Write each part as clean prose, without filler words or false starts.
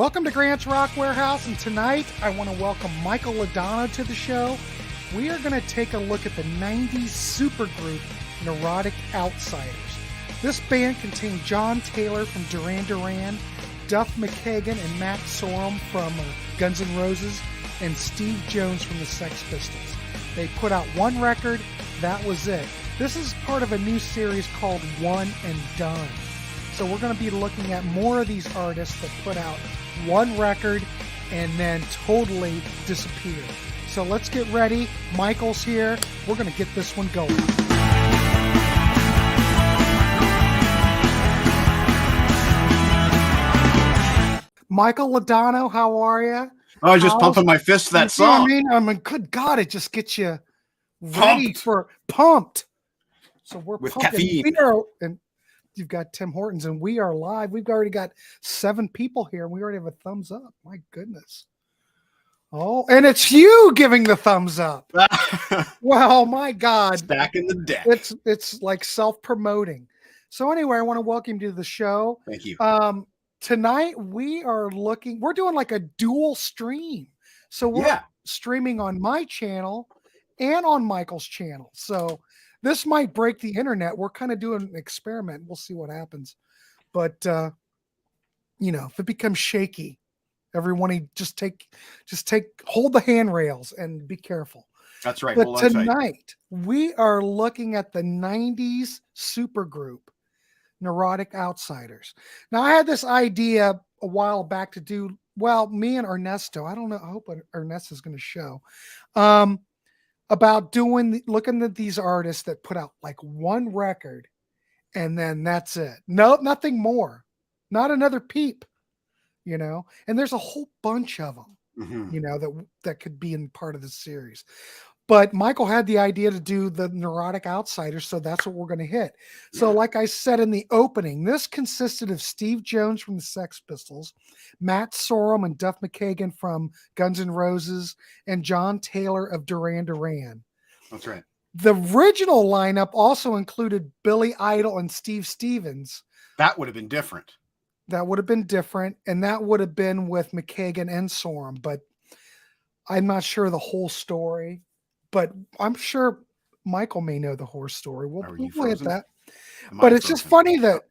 Welcome to Grant's Rock Warehouse, and tonight I want to welcome Michael Ladano to the show. We are going to take a look at the 90s supergroup Neurotic Outsiders. This band contained John Taylor from Duran Duran, Duff McKagan and Matt Sorum from Guns N' Roses, and Steve Jones from the Sex Pistols. They put out one record, that was it. This is part of a new series called One and Done. So we're going to be looking at more of these artists that put out one record and then totally disappear. So let's get ready. Michael's here. We're going to get this one going. Michael Ladano, how are you? Oh, I was just pumping my fist to that song. I mean, good God, it just gets you ready for pumped. So we're with pumping. caffeine. And you've got Tim Hortons, and we are live. We've already got 7 people here, and we already have a thumbs up. My goodness. Oh, and it's you giving the thumbs up. Well, my God. Stacking the deck. It's like self-promoting. So anyway, I want to welcome you to the show. Thank you. Tonight we're doing like a dual stream. So we're streaming on my channel and on Michael's channel. So this might break the internet. We're kind of doing an experiment. We'll see what happens. But if it becomes shaky, everyone hold the handrails and be careful. That's right. But tonight we are looking at the 90s supergroup Neurotic Outsiders. Now I had this idea a while back to do, me and Ernesto, I don't know, I hope Ernesto is going to show, about looking at these artists that put out like one record and then that's it. No, nothing more. Not another peep, and there's a whole bunch of them, that could be in part of the series. But Michael had the idea to do the Neurotic Outsiders, so that's what we're going to hit. So like I said in the opening, this consisted of Steve Jones from the Sex Pistols, Matt Sorum and Duff McKagan from Guns N' Roses, and John Taylor of Duran Duran. That's right. The original lineup also included Billy Idol and Steve Stevens. That would have been different. And that would have been with McKagan and Sorum, but I'm not sure the whole story. But I'm sure Michael may know the whole story. We'll hit that. But it's just funny that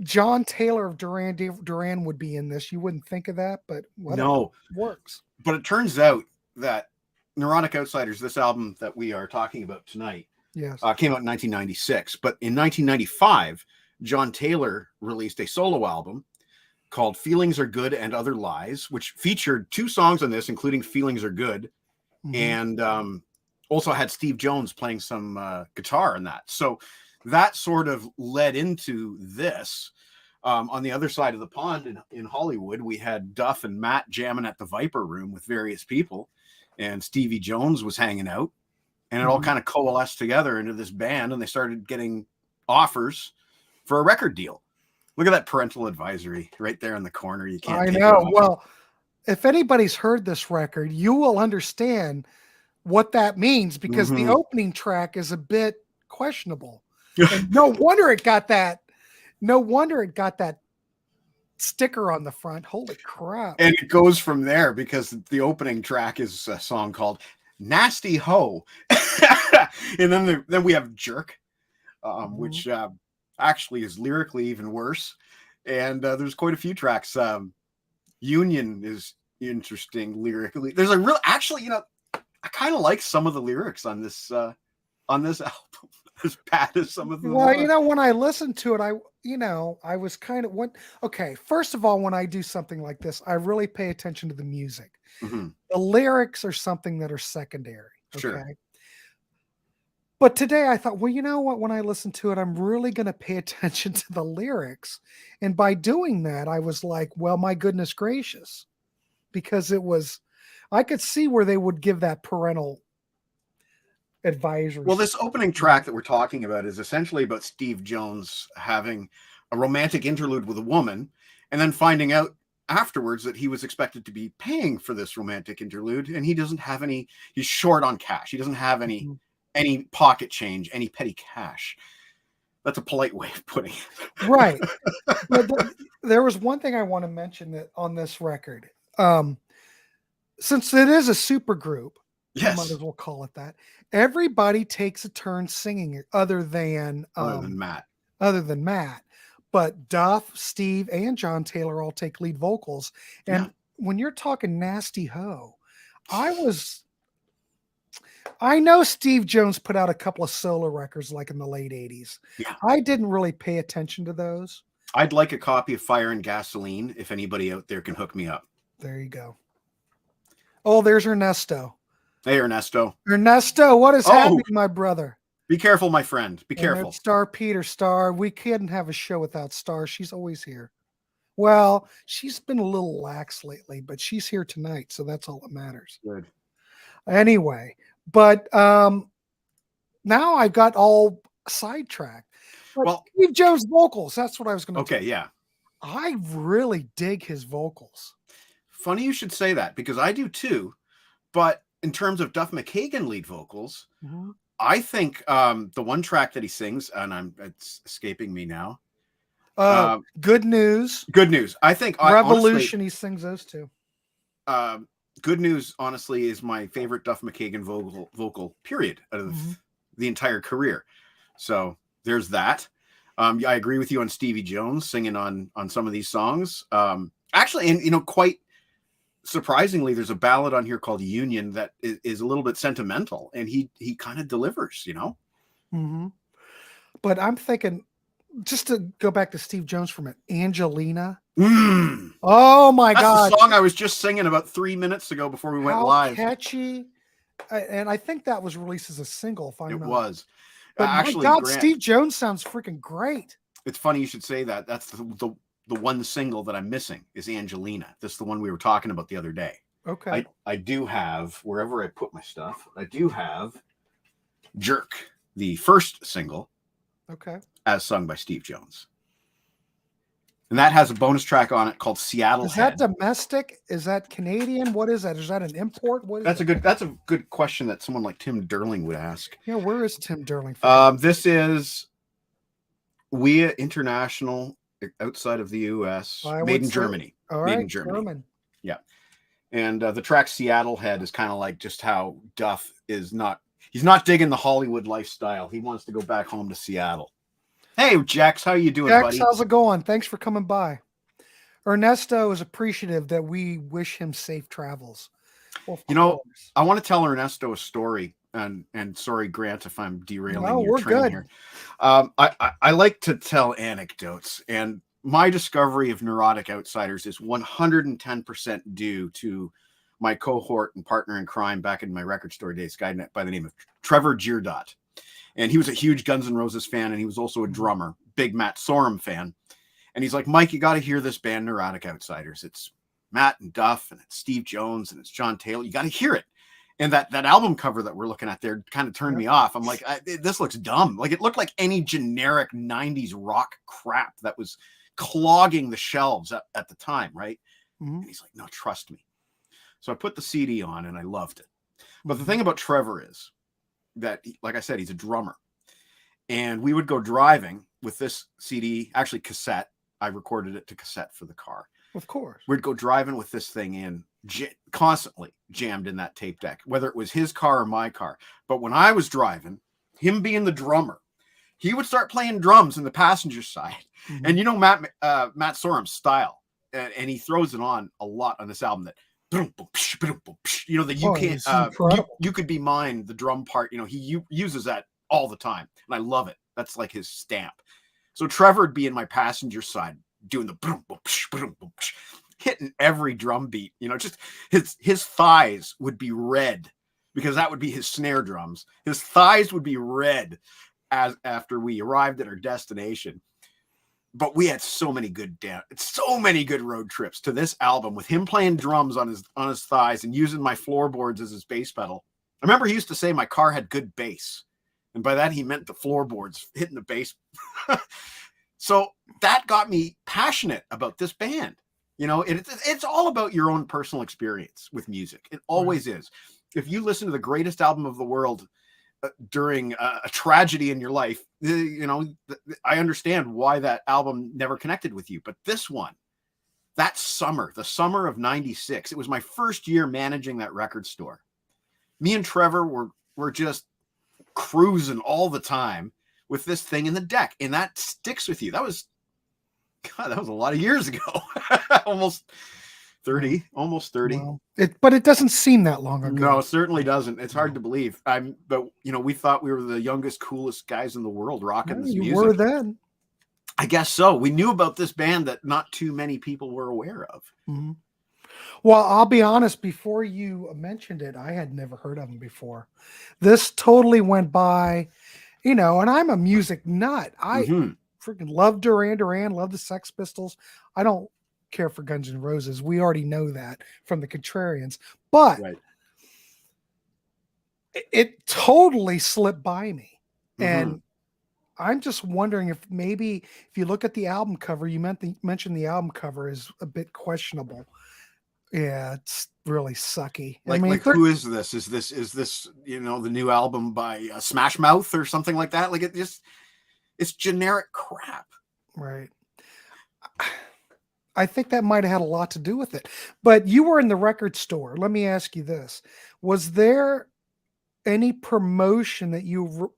John Taylor of Duran would be in this. You wouldn't think of that, but no, it works. But it turns out that Neurotic Outsiders, this album that we are talking about tonight, came out in 1996. But in 1995, John Taylor released a solo album called Feelings Are Good and Other Lies, which featured 2 songs on this, including Feelings Are Good. And also had Steve Jones playing some guitar in that. So that sort of led into this. On the other side of the pond in Hollywood, we had Duff and Matt jamming at the Viper Room with various people, and Stevie Jones was hanging out, and it all kind of coalesced together into this band, and they started getting offers for a record deal. Look at that parental advisory right there in the corner. You can't. I know. Well, if anybody's heard this record, you will understand what that means, because the opening track is a bit questionable. And no wonder it got that sticker on the front. Holy crap. And it goes from there, because the opening track is a song called Nasty Ho. And then we have Jerk, which actually is lyrically even worse. And there's quite a few tracks. Union is interesting lyrically. There's a real, actually, I kind of like some of the lyrics on this album, as bad as some of them. Well, when I listened to it, I was kind of first of all, when I do something like this, I really pay attention to the music. The lyrics are something that are secondary. Okay. Sure. But today I thought, when I listen to it, I'm really going to pay attention to the lyrics. And by doing that, I was like, well, my goodness gracious, because I could see where they would give that parental advisory. Well, this opening track that we're talking about is essentially about Steve Jones having a romantic interlude with a woman, and then finding out afterwards that he was expected to be paying for this romantic interlude, and he doesn't have any. He's short on cash. He doesn't have any pocket change, any petty cash. That's a polite way of putting it. Right. But there was one thing I want to mention that on this record, since it is a super group, you might as well call it that. Everybody takes a turn singing it, other than Matt. But Duff, Steve, and John Taylor all take lead vocals. And when you're talking Nasty Ho, I know Steve Jones put out a couple of solo records like in the late 80s. Yeah. I didn't really pay attention to those. I'd like a copy of Fire and Gasoline if anybody out there can hook me up. There you go. Oh, there's Ernesto. Hey, Ernesto. Ernesto, what is happening, my brother? Be careful, my friend. Be careful. Star Peter, Star. We couldn't have a show without Star. She's always here. Well, she's been a little lax lately, but she's here tonight, so that's all that matters. Good. Anyway, but now I got all sidetracked. Well, Steve Jones vocals. That's what I was going to. Okay, yeah. I really dig his vocals. Funny you should say that because I do too. But in terms of Duff McKagan lead vocals, I think the one track that he sings, and it's escaping me now. Good News. Good News. I think Revolution. He sings those two. Good News, honestly, is my favorite Duff McKagan vocal. Period, out of the entire career. So there's that. I agree with you on Stevie Jones singing on some of these songs. Actually, and quite surprisingly, there's a ballad on here called Union that is a little bit sentimental, and he kind of delivers, But I'm thinking, just to go back to Steve Jones from it, Angelina. Oh my God. That's the song I was just singing about 3 minutes ago before we went live. Catchy. And I think that was released as a single. It was. But actually, my God, Grant, Steve Jones sounds freaking great. It's funny you should say that. That's the one single that I'm missing is Angelina. That's the one we were talking about the other day. Okay. I do have, wherever I put my stuff, I do have Jerk, the first single. Okay. As sung by Steve Jones. And that has a bonus track on it called Seattle Head. Is that domestic? Is that Canadian? What is that? Is that an import? What is that's a good question that someone like Tim Derling would ask. Yeah, where is Tim Derling from? This is WIA International outside of the US, made in Germany. All right, made in Germany. Yeah. And the track Seattle Head is kind of like just how Duff is he's not digging the Hollywood lifestyle. He wants to go back home to Seattle. Hey, Jax, how you doing, buddy? How's it going? Thanks for coming by. Ernesto is appreciative that we wish him safe travels. Well, I want to tell Ernesto a story, and sorry, Grant, if I'm derailing your train here. I like to tell anecdotes, and my discovery of Neurotic Outsiders is 110% due to my cohort and partner in crime back in my record store days, a guy by the name of Trevor Girdot. And he was a huge Guns N' Roses fan, and he was also a drummer, big Matt Sorum fan. And he's like, Mike, you got to hear this band, Neurotic Outsiders. It's Matt and Duff, and it's Steve Jones, and it's John Taylor. You got to hear it. And that album cover that we're looking at there kind of turned me off. I'm like, this looks dumb. Like, it looked like any generic 90s rock crap that was clogging the shelves at the time, right? And he's like, no, trust me. So I put the CD on, and I loved it. But the thing about Trevor is that, like I said, he's a drummer. And we would go driving with this CD, actually cassette. I recorded it to cassette for the car. Of course. We'd go driving with this thing in, constantly jammed in that tape deck, whether it was his car or my car. But when I was driving, him being the drummer, he would start playing drums in the passenger side. And Matt Sorum's style, and he throws it on a lot on this album that, that you could be mine, the drum part, he uses that all the time, and I love it. That's like his stamp. So Trevor would be in my passenger side doing the hitting every drum beat, just his thighs would be red because that would be his snare drums. His thighs would be red after we arrived at our destination. But we had so many good road trips to this album with him playing drums on his thighs and using my floorboards as his bass pedal. I remember he used to say my car had good bass. And by that, he meant the floorboards hitting the bass. So that got me passionate about this band. It's all about your own personal experience with music. It always is. If you listen to the greatest album of the world during a tragedy in your life, you know, I understand why that album never connected with you. But this one, that summer, the summer of 96, it was my first year managing that record store. Me and Trevor were just cruising all the time with this thing in the deck, and that sticks with you. That was a lot of years ago. almost 30. Well, but it doesn't seem that long ago. No, it certainly doesn't. It's hard to believe. But you know, we thought we were the youngest, coolest guys in the world rocking this music. You were then. I guess so. We knew about this band that not too many people were aware of. Mm-hmm. Well, I'll be honest, before you mentioned it, I had never heard of them before. This totally went by, you know, and I'm a music nut. I freaking love Duran Duran, love the Sex Pistols. I don't care for Guns N' Roses. We already know that from the Contrarians. But it totally slipped by me. And I'm just wondering if maybe if you look at the album cover, you mentioned the album cover is a bit questionable. Yeah, it's really sucky. Like, I mean, who is this? Is this, you know, the new album by Smash Mouth or something like that? Like, it's generic crap. Right. I think that might have had a lot to do with it. But you were in the record store. Let me ask you this. Was there any promotion that you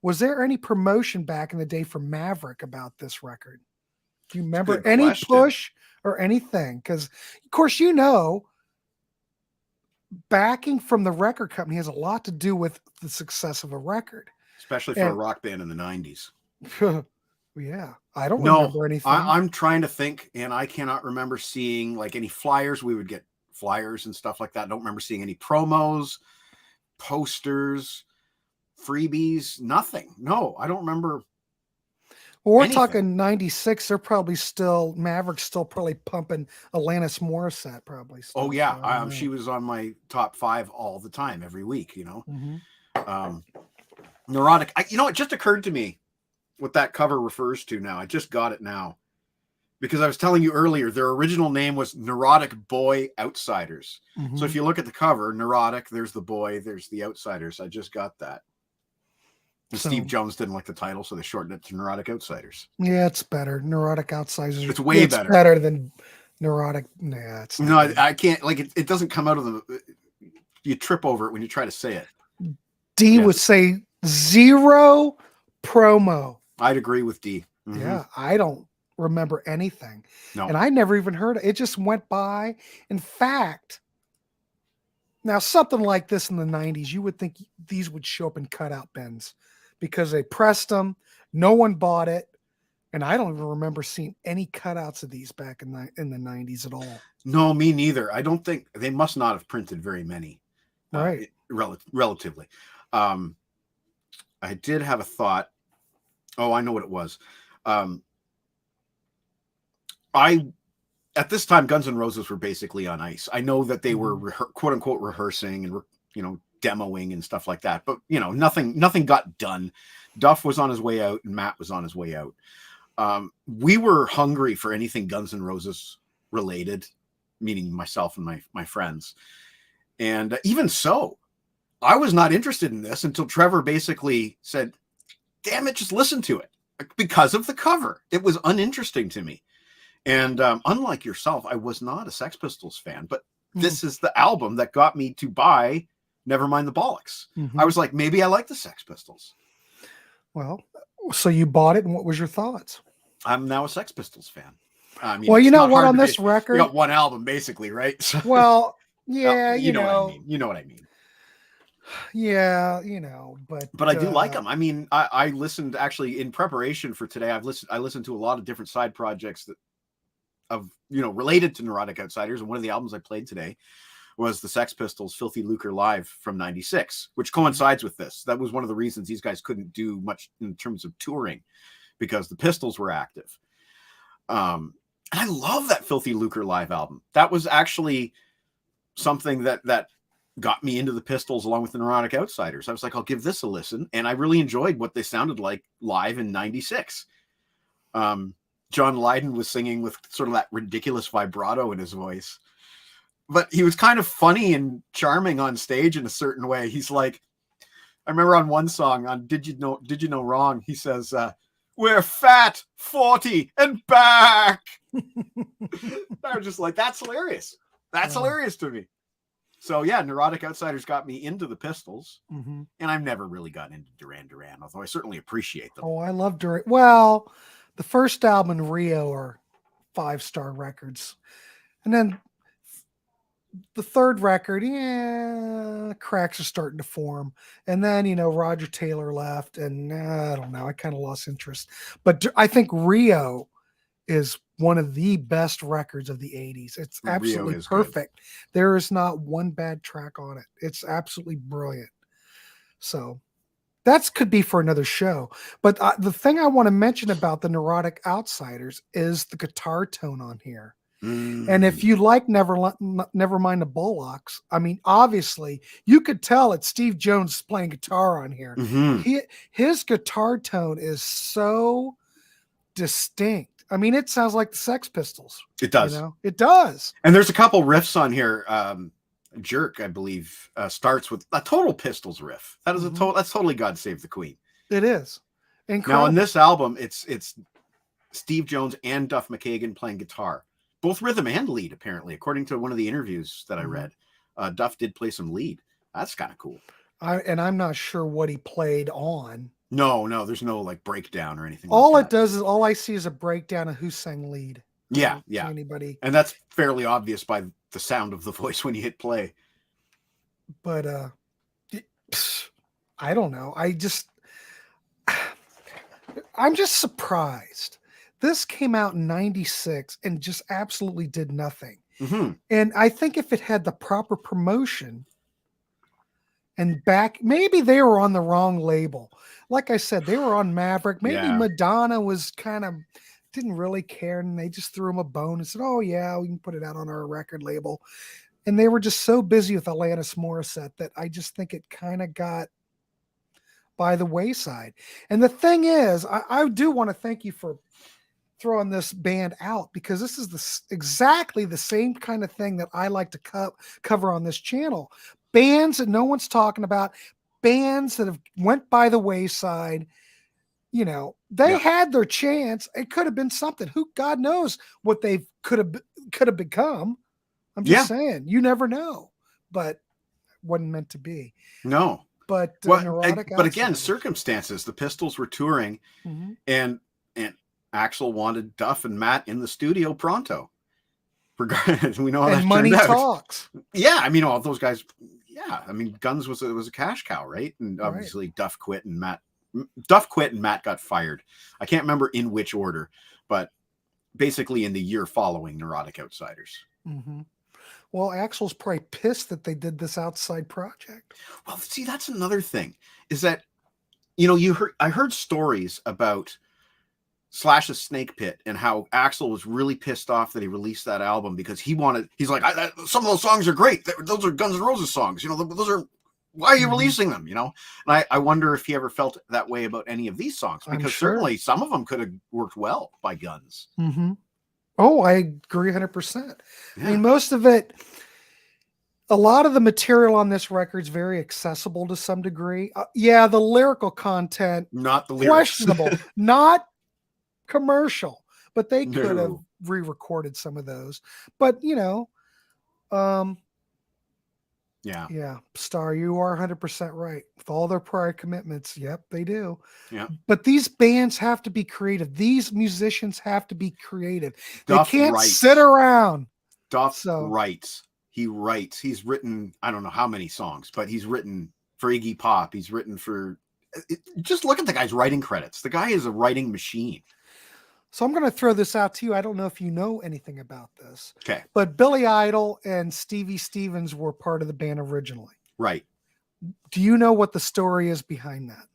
was there any promotion back in the day from Maverick about this record? Do you remember any push or anything? Because, of course, you know, backing from the record company has a lot to do with the success of a record. Especially for a rock band in the 90s. Yeah, I don't remember anything. I'm trying to think, and I cannot remember seeing like any flyers. We would get flyers and stuff like that. I don't remember seeing any promos, posters, freebies, nothing. No, I don't remember. Well, we're talking 96. They're probably still, Maverick's still probably pumping Alanis Morissette probably still. Oh, yeah. She was on my top 5 all the time, every week, you know. Neurotic. You know, it just occurred to me what that cover refers to now. I just got it now. Because I was telling you earlier, their original name was Neurotic Boy Outsiders. So if you look at the cover, Neurotic, there's the boy, there's the Outsiders. I just got that. And Steve Jones didn't like the title, so they shortened it to Neurotic Outsiders. Yeah, it's better. Neurotic Outsiders. It's way better. It's better than Neurotic. Nah, it's no, I can't. Like, it doesn't come out of the. You trip over it when you try to say it. D would say 0 promo. I'd agree with D. Yeah, I don't remember anything. No. And I never even heard it. It just went by. In fact, now something like this in the 90s, you would think these would show up in cutout bins because they pressed them. No one bought it. And I don't even remember seeing any cutouts of these back in the 90s at all. No, me neither. I don't think they must not have printed very many. Right. Relatively. I did have a thought. Oh, I know what it was. At this time, Guns N' Roses were basically on ice. I know that they were quote unquote rehearsing and, you know, demoing and stuff like that, but you know, nothing got done. Duff was on his way out and Matt was on his way out. We were hungry for anything Guns N' Roses related, meaning myself and my friends. And even so, I was not interested in this until Trevor basically said, damn it, just listen to it. Because of the cover. It was uninteresting to me. And unlike yourself, I was not a Sex Pistols fan, but this is the album that got me to buy Nevermind the Bollocks. I was like, maybe I like the Sex Pistols. Well, so you bought it, and what was your thoughts? I'm now a Sex Pistols fan. I mean, well, you know what, on this record, we got one album basically, right? So, well, yeah, you know what I mean. You know what I mean. Yeah, you know, but I do like them. I mean, I listened actually in preparation for today. I listened to a lot of different side projects related to Neurotic Outsiders, and one of the albums I played today was the Sex Pistols' Filthy Lucre Live from 96, which coincides with this. That was one of the reasons these guys couldn't do much in terms of touring, because the Pistols were active. And I love that Filthy Lucre Live album. That was actually something that got me into the Pistols along with the Neurotic Outsiders. I was like, I'll give this a listen. And I really enjoyed what they sounded like live in 96. John Lydon was singing with sort of that ridiculous vibrato in his voice, but he was kind of funny and charming on stage in a certain way. He's like, I remember on one song on Did You Know Wrong, he says, we're fat, 40 and back. I was just like, that's hilarious. That's hilarious to me. So yeah, Neurotic Outsiders got me into the Pistols, and I've never really gotten into Duran Duran, although I certainly appreciate them. Oh, I love Duran. Well, the first album and Rio are 5-star records, and then the third record, cracks are starting to form. And then, Roger Taylor left, and I don't know, I kind of lost interest. But I think Rio is one of the best records of the 80s. It's absolutely perfect. Good. There is not one bad track on it. It's absolutely brilliant. So that could be for another show. But the thing I want to mention about the Neurotic Outsiders is the guitar tone on here. And if you like Nevermind the Bullocks, I mean, obviously you could tell it's Steve Jones playing guitar on here. His guitar tone is so distinct. I mean, it sounds like the Sex Pistols. It does. It does. And there's a couple riffs on here. Jerk, I believe, starts with a total Pistols riff. That is that's totally God Save the Queen. It is. Incredible. Now on this album, it's Steve Jones and Duff McKagan playing guitar. Both rhythm and lead, apparently, according to one of the interviews that I read. Duff did play some lead. That's kind of cool. I'm not sure what he played on. No, there's no like breakdown or anything. All it does is all I see is a breakdown of who sang lead. Yeah. Anybody, and that's fairly obvious by the sound of the voice when you hit play. But I don't know. I'm just surprised. This came out in 96 and just absolutely did nothing. And I think if it had the proper promotion and maybe they were on the wrong label. Like I said, they were on Maverick. Maybe Madonna was didn't really care, and they just threw him a bone and said, oh yeah, we can put it out on our record label. And they were just so busy with Alanis Morissette that I just think it kind of got by the wayside. And the thing is, I do want to thank you for throwing this band out, because this is exactly the same kind of thing that I like to cover on this channel. Bands that no one's talking about, bands that have went by the wayside. They had their chance. It could have been something. God knows what they could have become. I'm just saying, you never know, but wasn't meant to be. No, but again, circumstances. The Pistols were touring, and Axl wanted Duff and Matt in the studio pronto. We know how that money turned out. Talks. Yeah, I mean, all those guys. Yeah, I mean, Guns was a cash cow, right? And obviously, Duff quit, and Matt got fired. I can't remember in which order, but basically in the year following Neurotic Outsiders. Well, Axl's probably pissed that they did this outside project. Well, see, that's another thing. Is that I heard stories about Slash's Snake Pit and how Axl was really pissed off that he released that album because he's like, some of those songs are great. Those are Guns N' Roses songs. Those are, why are you releasing them? And I wonder if he ever felt that way about any of these songs, because certainly some of them could have worked well by Guns. Oh, I agree 100%. I mean, most of it, a lot of the material on this record is very accessible to some degree. The lyrical content, not the lyrics. Questionable, not commercial, but they could have re-recorded some of those. But Star, you are 100% right. With all their prior commitments, yep, they do. Yeah. But these bands have to be creative. These musicians have to be creative. Duff they can't writes. sit around. Duff writes. He writes. He's written, I don't know how many songs, but he's written for Iggy Pop. He's written for. Just look at the guy's writing credits. The guy is a writing machine. So I'm going to throw this out to you. I don't know if you know anything about this. Okay. But Billy Idol and Stevie Stevens were part of the band originally. Right. Do you know what the story is behind that?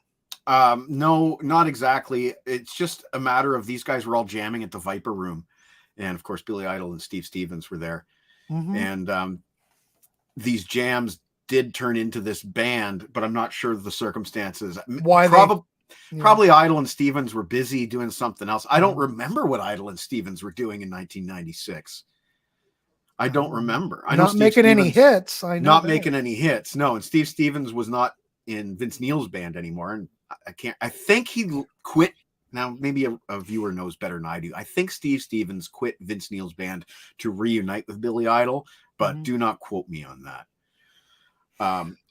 No, not exactly. It's just a matter of these guys were all jamming at the Viper Room. And of course, Billy Idol and Steve Stevens were there. And these jams did turn into this band, but I'm not sure the circumstances. Why Probably Idol and Stevens were busy doing something else. I don't remember what Idol and Stevens were doing in 1996. I don't remember. I know not making any hits. Not making any hits. No, and Steve Stevens was not in Vince Neil's band anymore, and I think he quit. Now, maybe a viewer knows better than I do. I think Steve Stevens quit Vince Neil's band to reunite with Billy Idol, but do not quote me on that.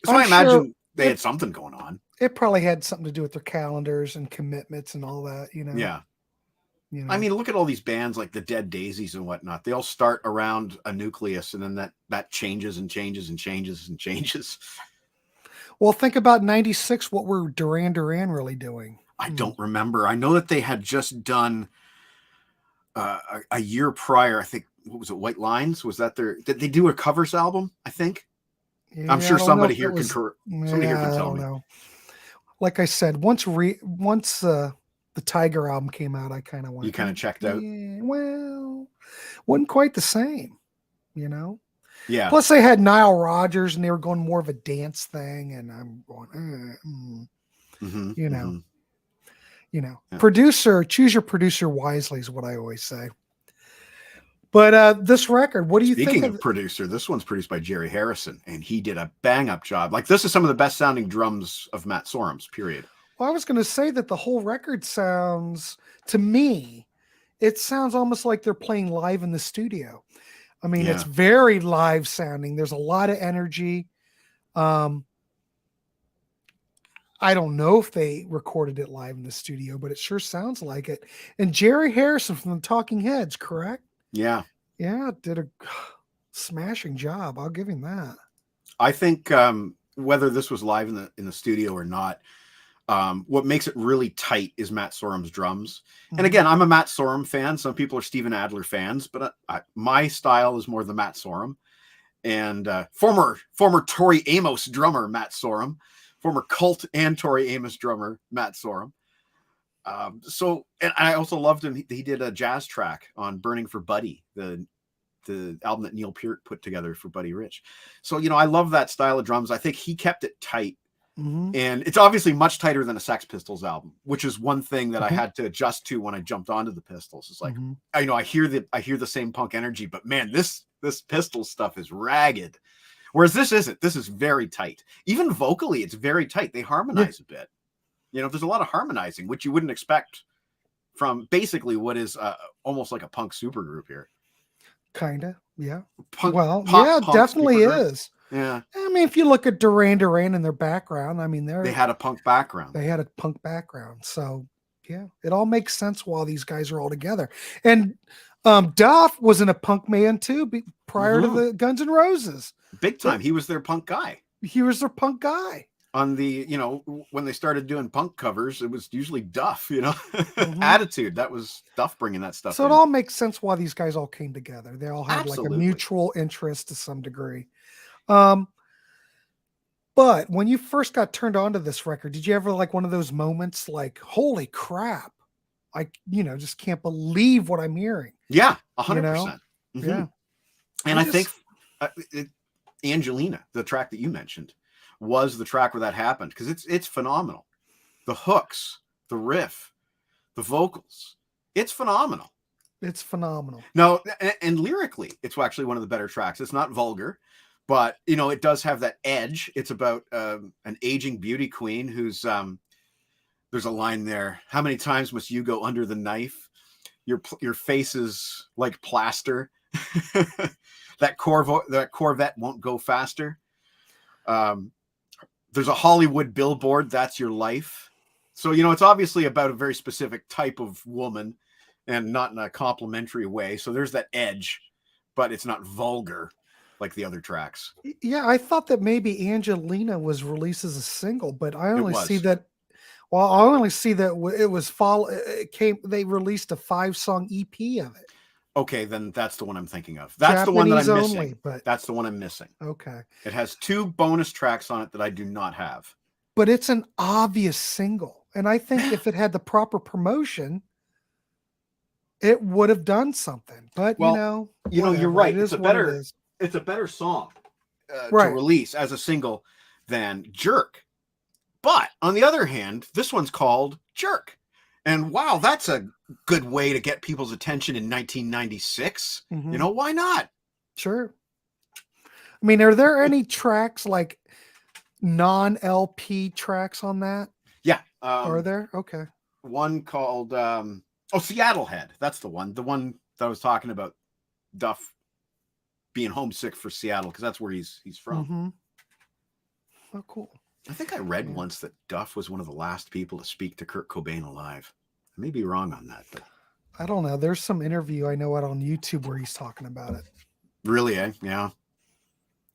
So I imagine they had something going on. It probably had something to do with their calendars and commitments and all that, Yeah. I mean, look at all these bands like the Dead Daisies and whatnot. They all start around a nucleus, and then that changes and changes and changes and changes. Well, think about 96. What were Duran Duran really doing? I don't remember. I know that they had just done a year prior. I think, what was it? White Lines? Was that did they do a covers album? I think. Yeah, I'm sure somebody here can tell me. Know. Like I said, once the Tiger album came out, I kind of went. You kind of checked out. Well, wasn't quite the same, Yeah. Plus, they had Nile Rodgers, and they were going more of a dance thing, and I'm going, Producer, choose your producer wisely is what I always say. But this record, what do you think? Speaking of producer, this one's produced by Jerry Harrison, and he did a bang-up job. Like, this is some of the best sounding drums of Matt Sorum's, period. Well, I was going to say that the whole record sounds, to me, it sounds almost like they're playing live in the studio. I mean, it's very live sounding. There's a lot of energy. I don't know if they recorded it live in the studio, but it sure sounds like it. And Jerry Harrison from the Talking Heads, correct? Yeah. Yeah, did a smashing job. I'll give him that. I think whether this was live in the studio or not, what makes it really tight is Matt Sorum's drums. And again, I'm a Matt Sorum fan. Some people are Steven Adler fans, but my style is more the Matt Sorum. And former Tori Amos drummer Matt Sorum. Former Cult and Tori Amos drummer, Matt Sorum. And I also loved him. He did a jazz track on Burning for Buddy, the album that Neil Peart put together for Buddy Rich. So, I love that style of drums. I think he kept it tight. And it's obviously much tighter than a Sex Pistols album, which is one thing that I had to adjust to when I jumped onto the Pistols. It's like, I hear the same punk energy, but man, this Pistols stuff is ragged. Whereas this isn't. This is very tight. Even vocally, it's very tight. They harmonize a bit. There's a lot of harmonizing, which you wouldn't expect from basically what is almost like a punk supergroup here. Kinda, yeah. Punk definitely is. Yeah. I mean, if you look at Duran Duran and their background, I mean, they had a punk background. So, yeah, it all makes sense while these guys are all together. And Duff was in a punk band too prior to the Guns N' Roses. Big time. He was their punk guy. On the, when they started doing punk covers, it was usually Duff, Attitude. That was Duff bringing that stuff So in. It all makes sense why these guys all came together. They all had like a mutual interest to some degree. But when you first got turned on to this record, did you ever like one of those moments like, holy crap, I, just can't believe what I'm hearing? Yeah, 100%. Yeah. And I think Angelina, the track that you mentioned, was the track where that happened, because it's phenomenal. The hooks, the riff, the vocals, it's phenomenal. No, and lyrically, it's actually one of the better tracks. It's not vulgar, but it does have that edge. It's about an aging beauty queen who's there's a line there. How many times must you go under the knife? Your face is like plaster. That Corvette won't go faster. There's a Hollywood billboard. That's your life. So, it's obviously about a very specific type of woman and not in a complimentary way. So there's that edge, but it's not vulgar like the other tracks. Yeah. I thought that maybe Angelina was released as a single, but I only see that. Well, I only see that they released a 5-song EP of it. Okay, then that's the one I'm thinking of. That's Japanese the one that I'm missing. Only, but that's the one I'm missing. Okay. It has 2 bonus tracks on it that I do not have. But it's an obvious single. And I think if it had the proper promotion, it would have done something. But you're right. It's a better song to release as a single than Jerk. But on the other hand, this one's called Jerk. And wow, that's a good way to get people's attention in 1996. Why not? Sure. I mean, are there any tracks like non-LP tracks on that? Yeah. Are there? Okay. One called Seattle Head. That's the one. The one that I was talking about, Duff being homesick for Seattle, because that's where he's from. Mm-hmm. Oh, cool. I think I read once that Duff was one of the last people to speak to Kurt Cobain alive. I may be wrong on that, but I don't know. There's some interview I know out on YouTube where he's talking about it. Really, eh? Yeah.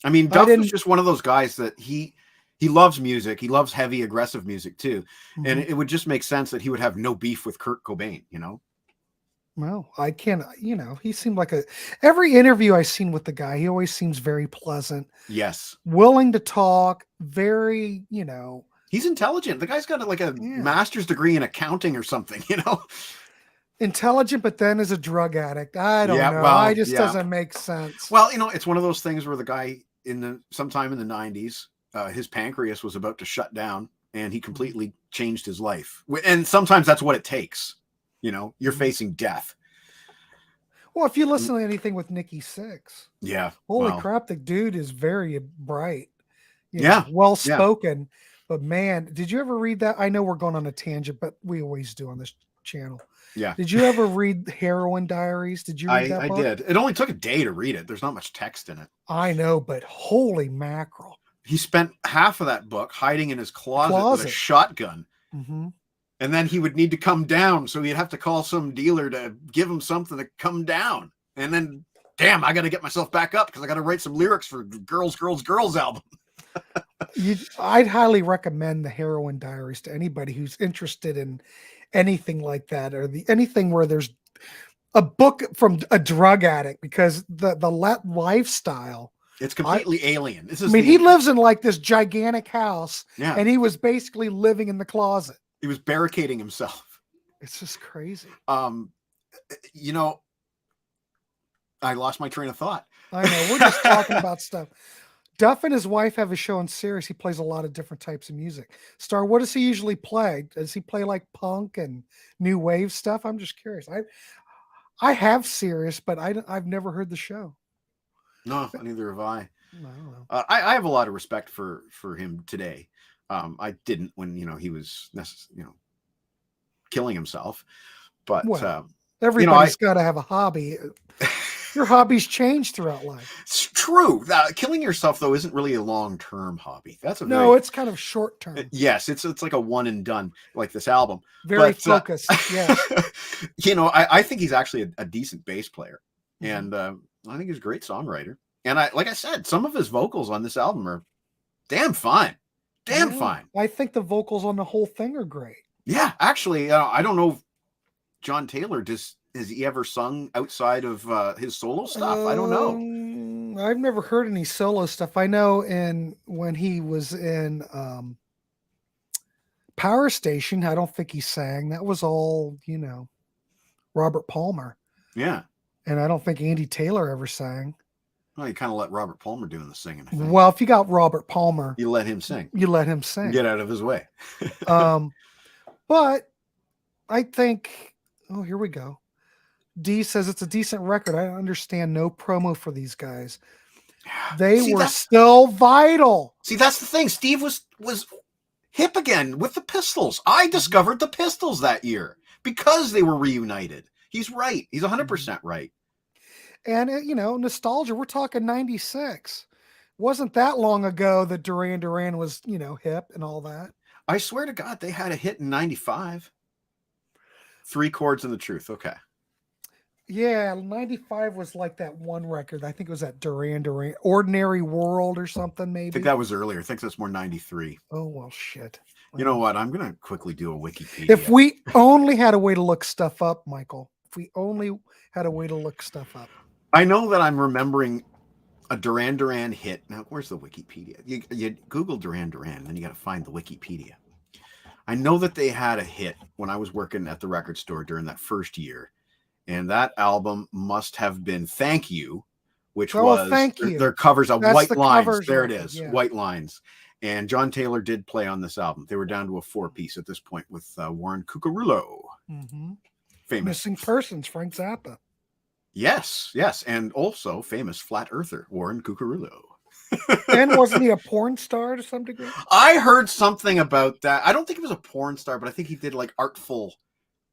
I mean, Duff was just one of those guys that he loves music. He loves heavy, aggressive music too. Mm-hmm. And it would just make sense that he would have no beef with Kurt Cobain, you know? Well, I can't, he seemed like every interview I've seen with the guy, he always seems very pleasant. Yes. Willing to talk, very, He's intelligent. The guy's got like a master's degree in accounting or something, you know? Intelligent, but then is a drug addict. I don't know. Well, it just doesn't make sense. Well, it's one of those things where the guy sometime in the 90s, his pancreas was about to shut down and he completely changed his life. And sometimes that's what it takes. You're facing death. Well, if you listen to anything with Nikki Sixx, holy crap, the dude is very bright. Well spoken. Yeah. But man, did you ever read that? I know we're going on a tangent, but we always do on this channel. Yeah. Did you ever read Heroin Diaries? Did you read that book? I did. It only took a day to read it. There's not much text in it. I know, but holy mackerel. He spent half of that book hiding in his closet. With a shotgun. Mm-hmm. And then he would need to come down. So he'd have to call some dealer to give him something to come down. And then, damn, I got to get myself back up because I got to write some lyrics for Girls, Girls, Girls album. I'd highly recommend the Heroin Diaries to anybody who's interested in anything like that, or anything where there's a book from a drug addict, because the lifestyle, it's completely alien. He lives in like this gigantic house, and he was basically living in the closet. He was barricading himself. It's just crazy. I lost my train of thought. I know. We're just talking about stuff. Duff and his wife have a show on Sirius. He plays a lot of different types of music. Star, what does he usually play? Does he play like punk and new wave stuff? I'm just curious. I have Sirius, but I've never heard the show. No, neither have I. No, I don't know. I have a lot of respect for him today. I didn't when he was killing himself, but everybody's got to have a hobby. Your hobbies change throughout life. It's true. Killing yourself though isn't really a long-term hobby. It's kind of short-term. Yes, it's like a one and done, like this album. Very focused. Yeah. I think he's actually a decent bass player, and I think he's a great songwriter. And like I said, some of his vocals on this album are damn fine. Fine. I think the vocals on the whole thing are great. Yeah, actually, I don't know if John Taylor has he ever sung outside of his solo stuff? I don't know. I've never heard any solo stuff. I know when he was in Power Station, I don't think he sang. That was all, Robert Palmer. Yeah. And I don't think Andy Taylor ever sang. Well, you kind of let Robert Palmer doing the singing, I think. Well, if you got Robert Palmer, you let him sing. Get out of his way. But I think, here we go. D says it's a decent record. I understand no promo for these guys. They were still vital. See, that's the thing. Steve was hip again with the Pistols. I discovered the Pistols that year because they were reunited. He's right. He's 100% right. And, nostalgia, we're talking 96. Wasn't that long ago that Duran Duran was, hip and all that. I swear to God, they had a hit in 95. 3 Chords and the Truth. Okay. Yeah, 95 was like that one record. I think it was that Duran Duran, Ordinary World or something, maybe. I think that was earlier. I think that's more 93. Oh, well, shit. You know what? I'm going to quickly do a Wikipedia. If we only had a way to look stuff up, Michael. If we only had a way to look stuff up. I know that I'm remembering a Duran Duran hit. Now, where's the Wikipedia? You Google Duran Duran, then you got to find the Wikipedia. I know that they had a hit when I was working at the record store during that first year. And that album must have been Thank You, which was their covers of White Lines. There it is, White Lines. And John Taylor did play on this album. They were down to a 4-piece at this point with Warren Cucurullo. Mm-hmm. Famous. Missing Persons, Frank Zappa. Yes. And also famous flat earther, Warren Cucurullo. And wasn't he a porn star to some degree? I heard something about that. I don't think he was a porn star, but I think he did like artful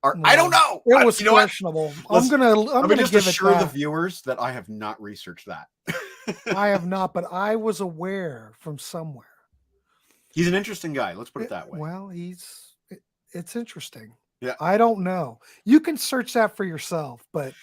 art. I don't know. It was questionable. I'm gonna just give assure it the viewers that I have not researched that. I have not, but I was aware from somewhere. He's an interesting guy. Let's put it that way. Well, it's interesting. Yeah. I don't know. You can search that for yourself, but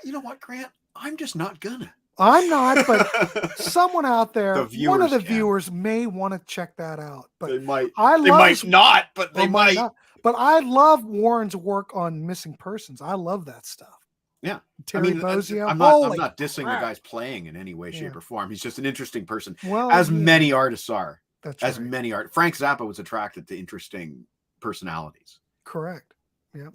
you know what, Grant? I'm just not gonna. I'm not, but someone out there, one of the can. viewers may want to check that out. But they might. They might not, but they might. Not. But I love Warren's work on missing persons. I love that stuff. Yeah. Terry Bozzio. I'm not dissing the guy's playing in any way, shape, or form. He's just an interesting person. Well, as many artists are. That's as right. many art. Frank Zappa was attracted to interesting personalities. Correct. Yeah.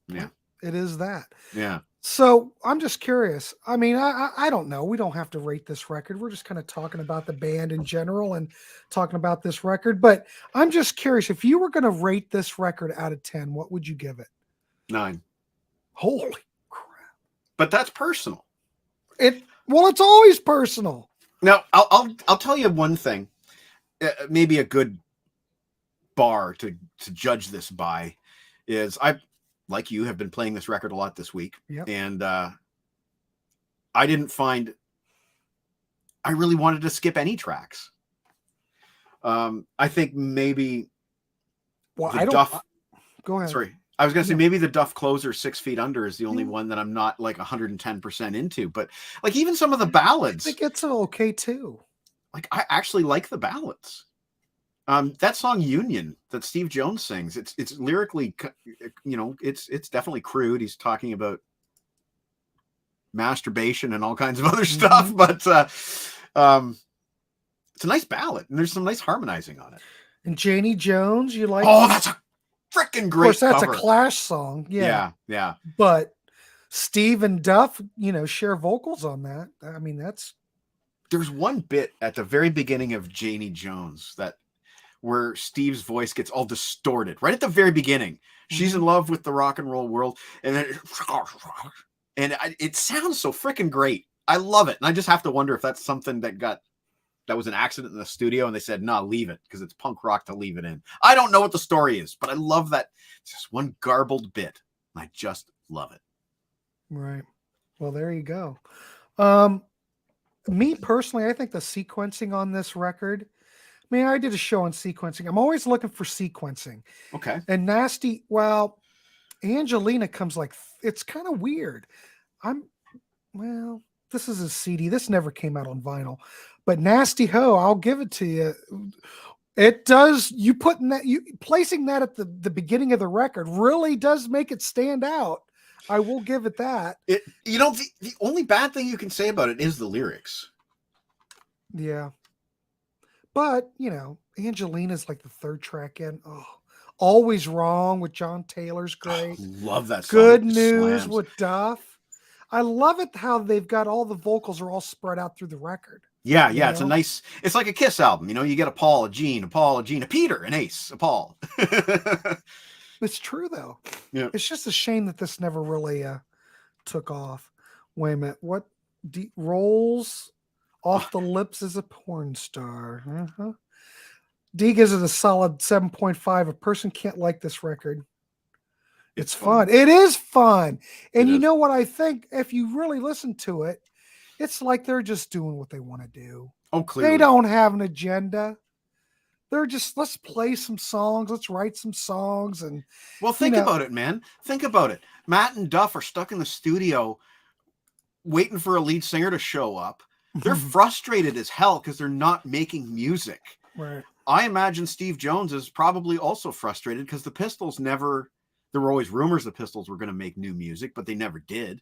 Yeah. It is that. Yeah. So I'm just curious. I mean, I don't know. We don't have to rate this record. We're just kind of talking about the band in general and talking about this record. But I'm just curious, if you were going to rate this record out of 10, what would you give it? 9. Holy crap. But that's personal. Well, it's always personal. Now, I'll tell you one thing. Maybe a good bar to judge this by is like you have been playing this record a lot this week. Yep. And I didn't find I really wanted to skip any tracks. I think maybe go ahead. Sorry. I was going to say maybe the Duff Closer 6 Feet Under is the only one that I'm not like 110% into, but like even some of the ballads. I think it's okay too. Like I actually like the ballads. That song Union that Steve Jones sings, it's lyrically, it's definitely crude. He's talking about masturbation and all kinds of other stuff, but it's a nice ballad and there's some nice harmonizing on it. And Janie Jones, you like? Oh, that's a freaking great. Of course, that's cover. a Clash song. Yeah. But Steve and Duff, share vocals on that. I mean, there's one bit at the very beginning of Janie Jones where Steve's voice gets all distorted right at the very beginning. She's in love with the rock and roll world, and then it sounds so freaking great. I love it, and I just have to wonder if that's something that was an accident in the studio, and they said, "No, leave it because it's punk rock to leave it in." I don't know what the story is, but I love that. It's just one garbled bit. I just love it. Right. Well, there you go. Me personally, I think the sequencing on this record. I mean, I did a show on sequencing. I'm always looking for sequencing. Okay. And Angelina comes it's kind of weird. This is a CD. This never came out on vinyl. But Nasty Ho, I'll give it to you. It does. You placing that at the beginning of the record really does make it stand out. I will give it that. The only bad thing you can say about it is the lyrics. Yeah. But, Angelina's like the third track in. Oh, Always Wrong with John Taylor's great. Love that song. Good News with Duff. I love it how they've got all the vocals are all spread out through the record. Yeah. It's like a Kiss album. You get a Paul, a Gene, a Peter, an Ace, a Paul. It's true, though. Yeah. It's just a shame that this never really took off. Wait a minute. What? Rolls off the lips as a porn star. D gives it a solid 7.5. A person can't like this record. It's fun. It is fun. And you know what I think? If you really listen to it, it's like they're just doing what they want to do. Oh, clearly. They don't have an agenda. They're just, let's play some songs. Let's write some songs. And think about it, man. Think about it. Matt and Duff are stuck in the studio waiting for a lead singer to show up. They're frustrated as hell because they're not making music. Right. I imagine Steve Jones is probably also frustrated because the Pistols there were always rumors the Pistols were going to make new music, but they never did.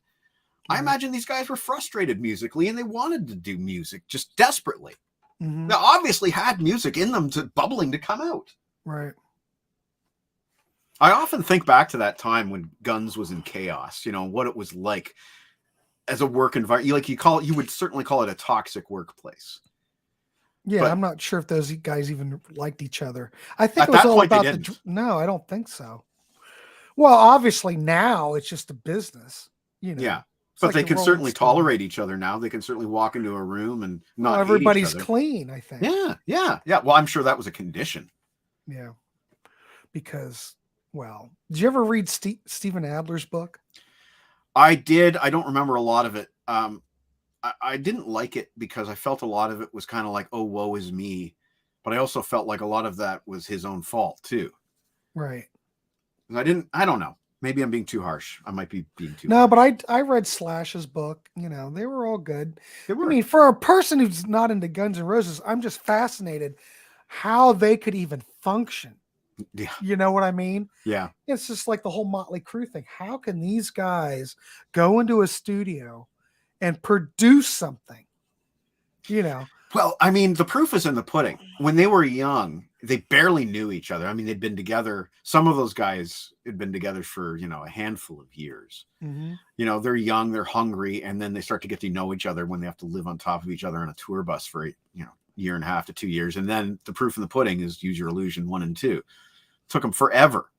I imagine these guys were frustrated musically and they wanted to do music just desperately. They obviously had music in them bubbling to come out. Right. I often think back to that time when Guns was in chaos, what it was like as a work environment. You would certainly call it a toxic workplace. Yeah, but I'm not sure if those guys even liked each other. I think it was all about no, I don't think so. Well, obviously now it's just a business, Yeah. But they can certainly tolerate each other now. They can certainly walk into a room and not hate everybody's each other. Clean, I think. Yeah. Well, I'm sure that was a condition. Yeah. Because, did you ever read Stephen Adler's book? I did. I don't remember a lot of it. I didn't like it because I felt a lot of it was kind of like, oh, woe is me. But I also felt like a lot of that was his own fault too. Right. I don't know. Maybe I'm being too harsh. I might be being too harsh. But I read Slash's book. They were all good. They were. I mean, for a person who's not into Guns N' Roses, I'm just fascinated how they could even function. Yeah. You know what I mean? Yeah. It's just like the whole Motley Crue thing. How can these guys go into a studio and produce something? Well, I mean, the proof is in the pudding. When they were young, they barely knew each other. I mean, they'd been together. Some of those guys had been together for, a handful of years. Mm-hmm. They're young, they're hungry, and then they start to get to know each other when they have to live on top of each other on a tour bus for, year and a half to 2 years. And then the proof in the pudding is Use Your Illusion 1 and 2. It took them forever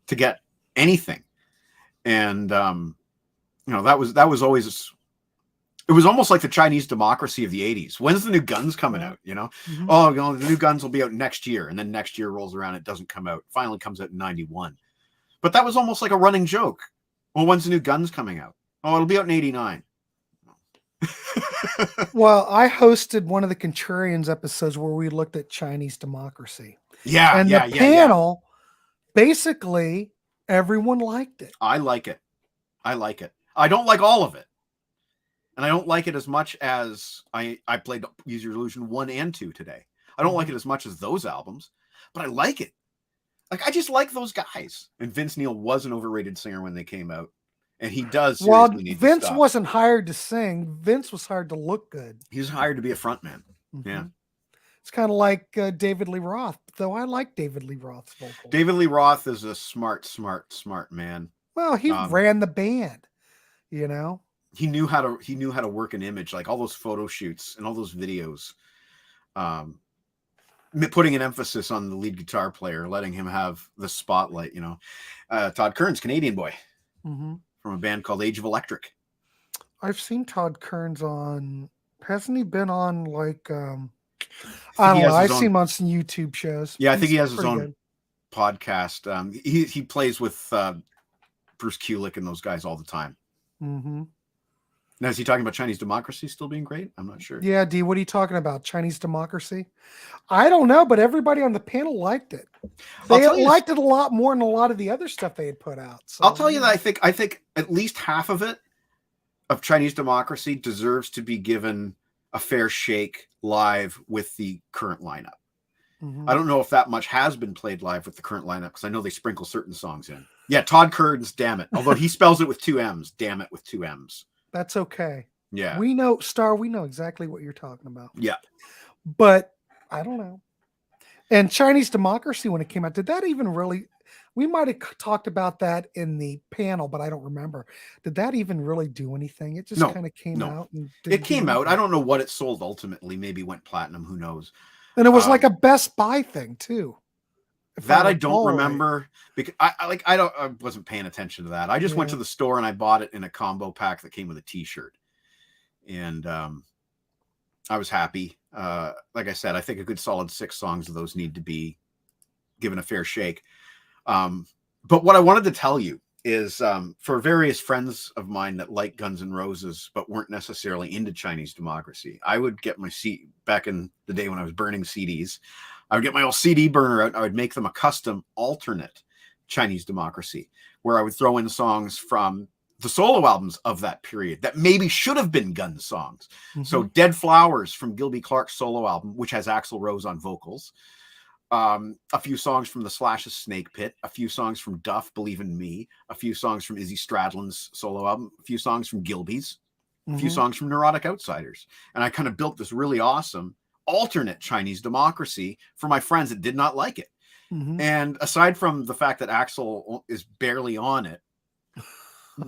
to get anything. And, that was always... It was almost like the Chinese democracy of the 80s. When's the new Guns coming out? Mm-hmm. Oh, the new Guns will be out next year. And then next year rolls around. It doesn't come out. Finally comes out in 91. But that was almost like a running joke. Well, when's the new Guns coming out? Oh, it'll be out in 89. Well, I hosted one of the Contrarians episodes where we looked at Chinese democracy. Yeah. And the panel, basically, everyone liked it. I like it. I don't like all of it. And I don't like it as much as I played Use Your Illusion 1 and 2 today. I don't like it as much as those albums, but I like it. Like, I just like those guys. And Vince Neil was an overrated singer when they came out. And he does seriously need Vince to stop. Wasn't hired to sing. Vince was hired to look good. He was hired to be a frontman. Mm-hmm. Yeah. It's kind of like David Lee Roth, though I like David Lee Roth's vocals. David Lee Roth is a smart man. Well, he ran the band, He knew how to work an image, like all those photo shoots and all those videos, putting an emphasis on the lead guitar player, letting him have the spotlight. Todd Kerns, Canadian boy, mm-hmm. from a band called Age of Electric. I've seen Todd Kerns on. Hasn't he been on like? I don't know. I've seen him on some YouTube shows. Yeah, I think he has his own podcast. He plays with Bruce Kulick and those guys all the time. Mm-hmm. Now, is he talking about Chinese democracy still being great? I'm not sure. Yeah, D, what are you talking about? Chinese democracy? I don't know, but everybody on the panel liked it. They liked it a lot more than a lot of the other stuff they had put out. So, I'll tell you that I think at least half of it, of Chinese democracy, deserves to be given a fair shake live with the current lineup. Mm-hmm. I don't know if that much has been played live with the current lineup, because I know they sprinkle certain songs in. Yeah, Todd Kerns, damn it. Although he spells it with 2 M's. Damn it, with 2 M's. That's okay. Yeah. We know exactly what you're talking about. Yeah. But I don't know. And Chinese democracy, when it came out, did that even really, we might have talked about that in the panel, but I don't remember. Did that even really do anything? It just kind of came out. And it came out. I don't know what it sold ultimately. Maybe went platinum. Who knows? And it was like a Best Buy thing too. That I don't remember, because I wasn't paying attention to that. I just went to the store and I bought it in a combo pack that came with a T-shirt, and I was happy. Like I said, I think a good solid 6 songs of those need to be given a fair shake. But what I wanted to tell you is, for various friends of mine that like Guns N' Roses but weren't necessarily into Chinese democracy, I would get my back in the day when I was burning CDs. I would get my old CD burner out and I would make them a custom alternate Chinese democracy, where I would throw in songs from the solo albums of that period that maybe should have been Guns songs. Mm-hmm. So Dead Flowers from Gilby Clarke's solo album, which has Axl Rose on vocals. A few songs from the Slash's Snake Pit, a few songs from Duff, Believe in Me, a few songs from Izzy Stradlin's solo album, a few songs from Gilby's, a few songs from Neurotic Outsiders. And I kind of built this really awesome alternate Chinese democracy for my friends that did not like it. Mm-hmm. And aside from the fact that Axl is barely on it,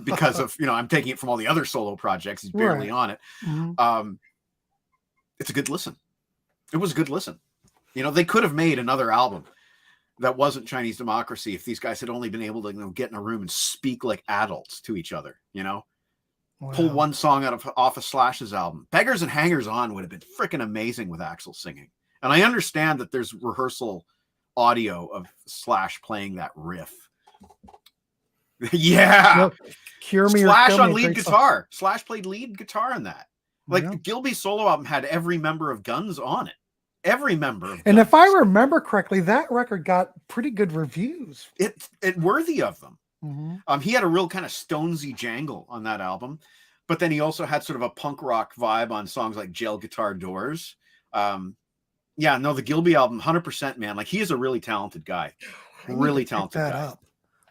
because of, I'm taking it from all the other solo projects, he's barely on it. Mm-hmm. It's a good listen. It was a good listen. They could have made another album that wasn't Chinese democracy if these guys had only been able to get in a room and speak like adults to each other. pull one song off of Slash's album. Beggars and Hangers On would have been freaking amazing with Axl singing. And I understand that there's rehearsal audio of Slash playing that riff. Yeah. Cure Me Slash or Kill on Me, lead guitar. Slash played lead guitar on that. Like Gilby's solo album had every member of Guns on it. Every member of and Guns. If I remember correctly, that record got pretty good reviews. It worthy of them. Mm-hmm. He had a real kind of Stonesy jangle on that album, but then he also had sort of a punk rock vibe on songs like Jail Guitar Doors. The Gilby album, 100%, man. Like, he is a really talented guy. Really talented guy. Up.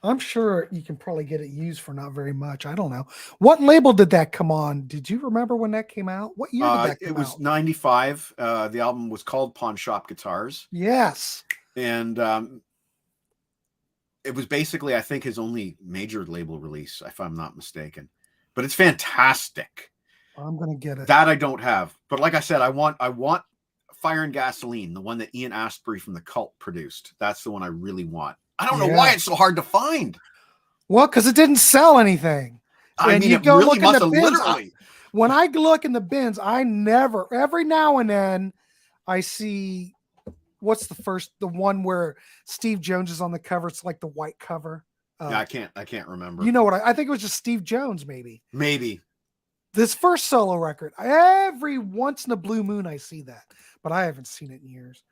I'm sure you can probably get it used for not very much. I don't know. What label did that come on? Did you remember when that came out? What year did that come out? It was 95. The album was called Pawn Shop Guitars. Yes. And it was basically, I think, his only major label release, if I'm not mistaken. But it's fantastic. I'm going to get it. That I don't have. But like I said, I want Fire and Gasoline, the one that Ian Astbury from The Cult produced. That's the one I really want. I don't know why it's so hard to find. Well, because it didn't sell anything. I mean, it really must have literally. When I look in the bins, every now and then I see, what's the one where Steve Jones is on the cover? It's like the white cover. Yeah, I can't remember. You know what? I think it was just Steve Jones, maybe. Maybe. This first solo record, every once in a blue moon I see that, but I haven't seen it in years.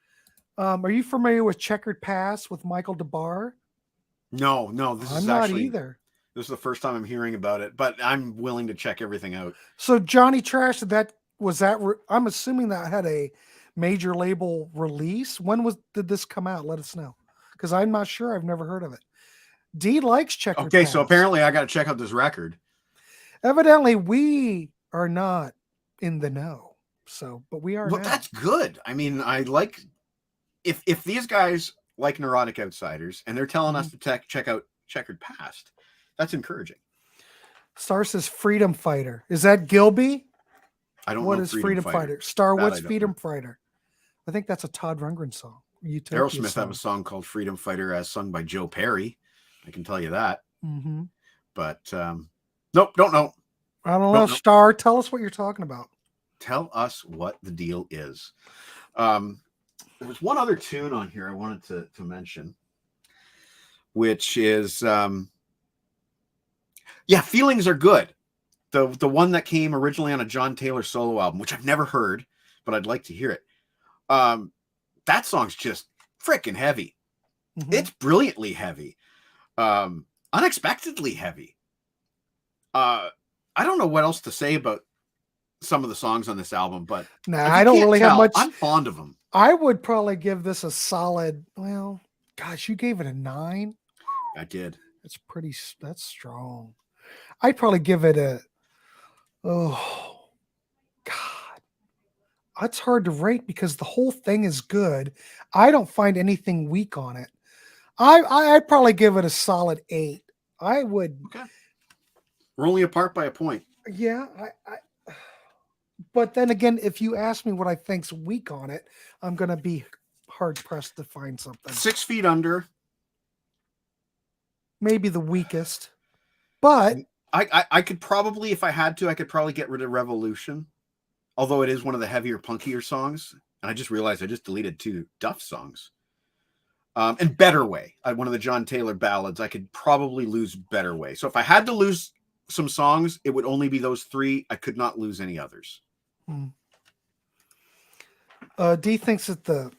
Are you familiar with Checkered Past with Michael DeBar? No. I'm not either. This is the first time I'm hearing about it, but I'm willing to check everything out. So Johnny Trash, I'm assuming that had a major label release. When did this come out? Let us know, because I'm not sure. I've never heard of it. D likes Checkered Past. So apparently I got to check out this record. Evidently, we are not in the know. But we are. Well, that's good. I mean, I like if these guys like Neurotic Outsiders and they're telling us to check out Checkered Past, that's encouraging. Star says Freedom Fighter. Is that Gilby? I don't know. What is Freedom Fighter? Star, what's Freedom Fighter? I think that's a Todd Rundgren song. Aerosmith have a song called Freedom Fighter as sung by Joe Perry. I can tell you that. Mm-hmm. But nope, don't know. I don't know. Star, tell us what you're talking about. Tell us what the deal is. There was one other tune on here I wanted to mention, which is Feelings Are Good. The one that came originally on a John Taylor solo album, which I've never heard, but I'd like to hear it. That song's just freaking heavy. Mm-hmm. It's brilliantly heavy. Unexpectedly heavy. I don't know what else to say about some of the songs on this album, but I don't really have much. I'm fond of them. I would probably give this a solid, well, gosh, you gave it a 9. I did. That's strong. I'd probably give it God. That's hard to rate because the whole thing is good. I don't find anything weak on it. I'd probably give it a solid 8. I would. Okay. We're only apart by a point. Yeah. But then again, if you ask me what I think's weak on it, I'm going to be hard pressed to find something. 6 Feet Under. Maybe the weakest. But I could probably, if I had to, I could probably get rid of Revolution. Although it is one of the heavier, punkier songs. And I just realized I just deleted 2 Duff songs. And Better Way, one of the John Taylor ballads, I could probably lose Better Way. So if I had to lose some songs, it would only be those 3. I could not lose any others. D thinks that the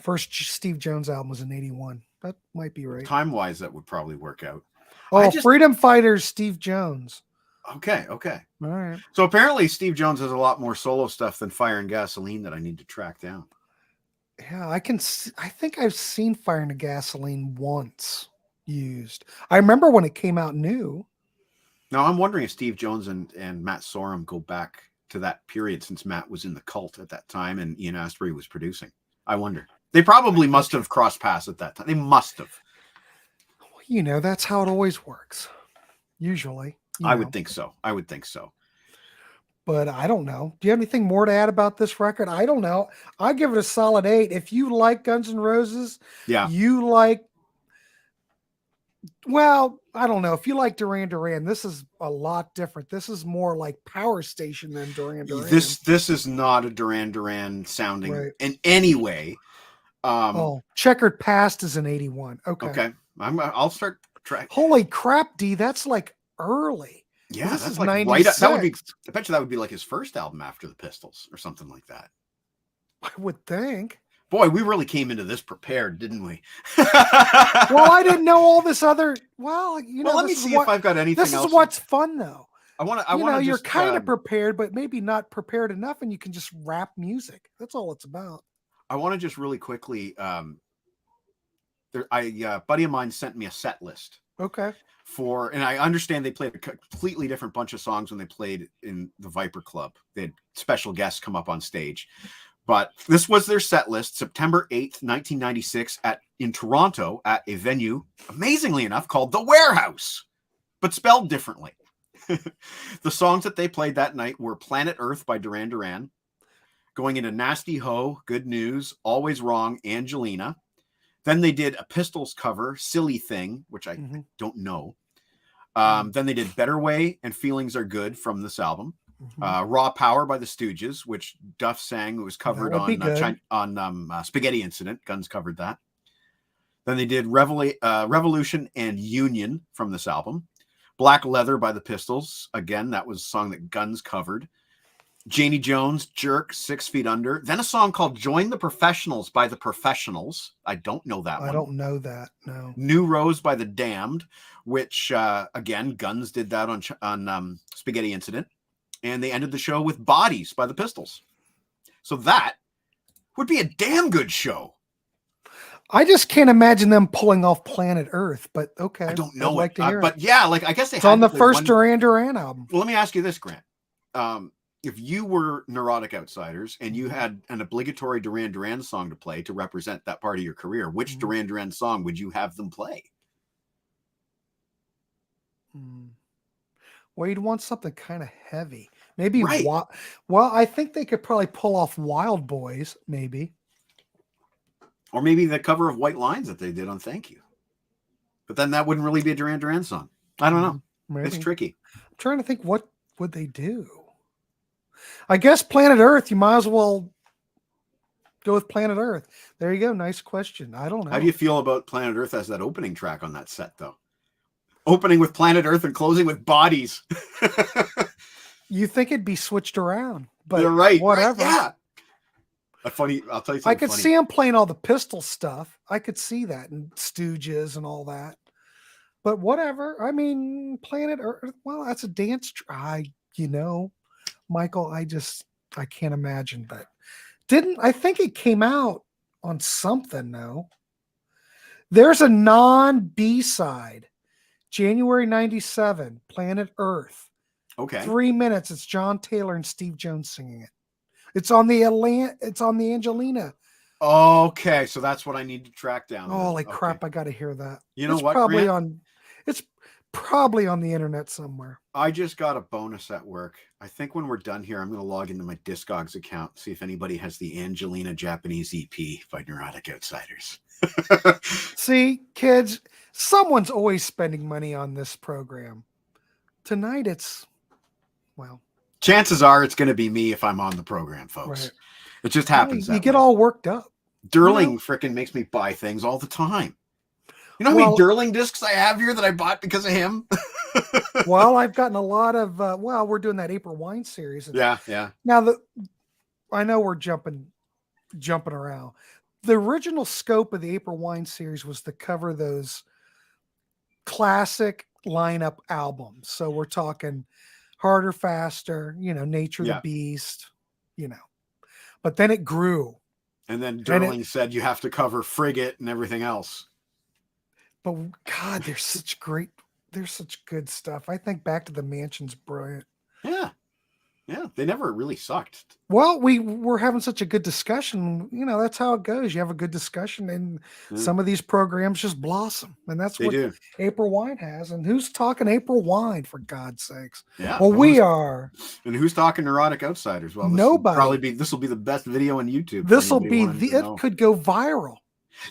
first Steve Jones album was in 81. That might be right. Time-wise, that would probably work out. Freedom Fighter's Steve Jones. Okay. All right. So apparently Steve Jones has a lot more solo stuff than Fire and Gasoline that I need to track down. Yeah, I think I've seen Fire and Gasoline once used. I remember when it came out new. Now I'm wondering if Steve Jones and Matt Sorum go back to that period since Matt was in the Cult at that time and Ian Astbury was producing. I wonder. They probably must have crossed paths at that time. They must have. Well, that's how it always works. Usually. I would think so. But I don't know. Do you have anything more to add about this record? I don't know. I give it a solid 8. If you like Guns N' Roses, yeah, you like Well, I don't know. If you like Duran Duran, this is a lot different. This is more like Power Station than Duran Duran. This is not a Duran Duran sounding in any way. Checkered Past is an 81. Okay. I'll start tracking. Holy crap, D! That's like early. Yeah, this that's is like 96. That would be. I bet you that would be like his first album after the Pistols or something like that. I would think. Boy, we really came into this prepared, didn't we? Well, I didn't know all this other. Well, let me see if I've got anything else. This is what's fun, though. I want to. You're kind of prepared, but maybe not prepared enough, and you can just rap music. That's all it's about. I want to just really quickly. A buddy of mine sent me a set list. Okay. And I understand they played a completely different bunch of songs when they played in the Viper Club. They had special guests come up on stage. But this was their set list, September 8th, 1996, in Toronto at a venue, amazingly enough, called the Warehouse, but spelled differently. The songs that they played that night were Planet Earth by Duran Duran, going into Nasty Ho, Good News, Always Wrong, Angelina. Then they did a Pistols cover, Silly Thing, which I don't know. Then they did Better Way and Feelings Are Good from this album. Raw Power by the Stooges, which Duff sang. It was covered on Spaghetti Incident. Guns covered that. Then they did Revolution and Union from this album. Black Leather by the Pistols. Again, that was a song that Guns covered. Janie Jones, Jerk, 6 Feet Under. Then a song called Join the Professionals by the Professionals. I don't know that one. I don't know that, no. New Rose by the Damned, which, again, Guns did that on Spaghetti Incident. And they ended the show with Bodies by the Pistols. So that would be a damn good show. I just can't imagine them pulling off Planet Earth, but okay. I don't know but yeah, like I guess it's on the first Duran Duran album. Well, let me ask you this, Grant. If you were Neurotic Outsiders and you had an obligatory Duran Duran song to play to represent that part of your career, which Duran Duran song would you have them play? Well, you'd want something kind of heavy. Maybe well, I think they could probably pull off Wild Boys, maybe. Or maybe the cover of White Lines that they did on Thank You. But then that wouldn't really be a Duran Duran song. I don't know. Maybe. It's tricky. I'm trying to think, what would they do? I guess Planet Earth, you might as well go with Planet Earth. There you go. Nice question. I don't know. How do you feel about Planet Earth as that opening track on that set, though? Opening with Planet Earth and closing with Bodies. You think it'd be switched around, but you're right. Whatever. Right, yeah. Funny. I'll tell you something. I could see him playing all the Pistol stuff. I could see that, and Stooges and all that. But whatever. I mean, Planet Earth. Well, that's a dance. Michael. I can't imagine. But I think it came out on something. No. There's a non-B-side. January 97, Planet Earth. Okay. 3 minutes. It's John Taylor and Steve Jones singing it. It's on the Angelina. Okay, so that's what I need to track down. Holy crap, I got to hear that. You know what? It's probably on the internet somewhere. I just got a bonus at work. I think when we're done here, I'm going to log into my Discogs account, see if anybody has the Angelina Japanese EP by Neurotic Outsiders. See, kids, someone's always spending money on this program. Tonight chances are it's going to be me if I'm on the program, folks. Right. It just happens. You get all worked up. Derling frickin' makes me buy things all the time. You know how many Derling discs I have here that I bought because of him? Well, I've gotten a lot of, we're doing that April Wine series. Yeah. Now, I know we're jumping around. The original scope of the April Wine series was to cover those classic lineup albums. So we're talking Harder, Faster, Nature the Beast, But then it grew. And then Derling said you have to cover Frigate and everything else. But God, there's such good stuff. I think Back to the Mansion's brilliant. Yeah, they never really sucked. Well, we were having such a good discussion. That's how it goes. You have a good discussion, and some of these programs just blossom. And that's what April Wine has. And who's talking April Wine, for God's sakes? Yeah. Well, we are. And who's talking Neurotic Outsiders? Well, nobody. This will be the best video on YouTube. It could go viral.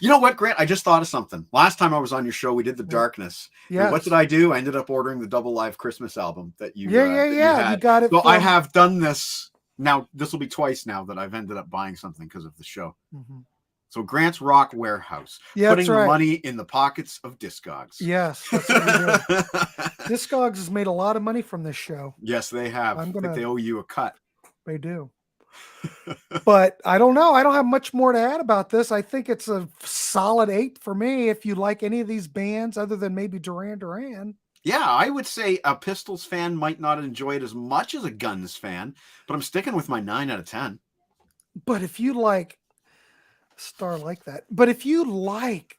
You know what, Grant? I just thought of something. Last time I was on your show, we did the Darkness. Yeah. What did I do? I ended up ordering the Double Live Christmas album that you You got it. So I have done this. Now, this will be twice now that I've ended up buying something because of the show. Mm-hmm. So Grant's Rock Warehouse, putting the money in the pockets of Discogs. Yes, that's what we do. Discogs has made a lot of money from this show. Yes, they have. I think they owe you a cut. They do. But I don't know. I don't have much more to add about this. I think it's a solid 8 for me. If you like any of these bands other than maybe Duran Duran. Yeah, I would say a Pistols fan might not enjoy it as much as a Guns fan, but I'm sticking with my 9 out of 10. But if you like Star like that, but if you like,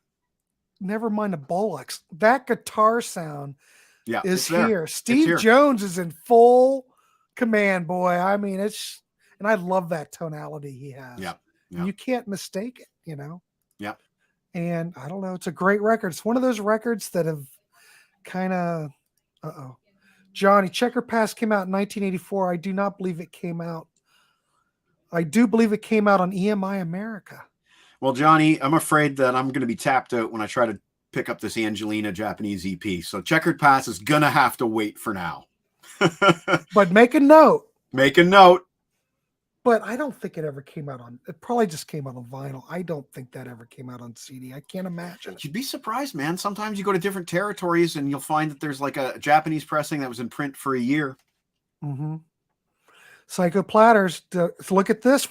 never mind the Bollocks, that guitar sound is here. Steve Jones is in full command, boy. I mean, and I love that tonality he has. Yeah. You can't mistake it, you know? Yeah. And I don't know. It's a great record. It's one of those records that have kind of, Johnny, Checker Pass came out in 1984. I do not believe it came out. I do believe it came out on EMI America. Well, Johnny, I'm afraid that I'm going to be tapped out when I try to pick up this Angelina Japanese EP. So Checkered Pass is going to have to wait for now. But make a note. Make a note. But I don't think it ever came out on, it probably just came out on vinyl. I don't think that ever came out on CD. I can't imagine. You'd be surprised, man. Sometimes you go to different territories and you'll find that there's like a Japanese pressing that was in print for a year. Mm-hmm. Psycho Platters, look at this.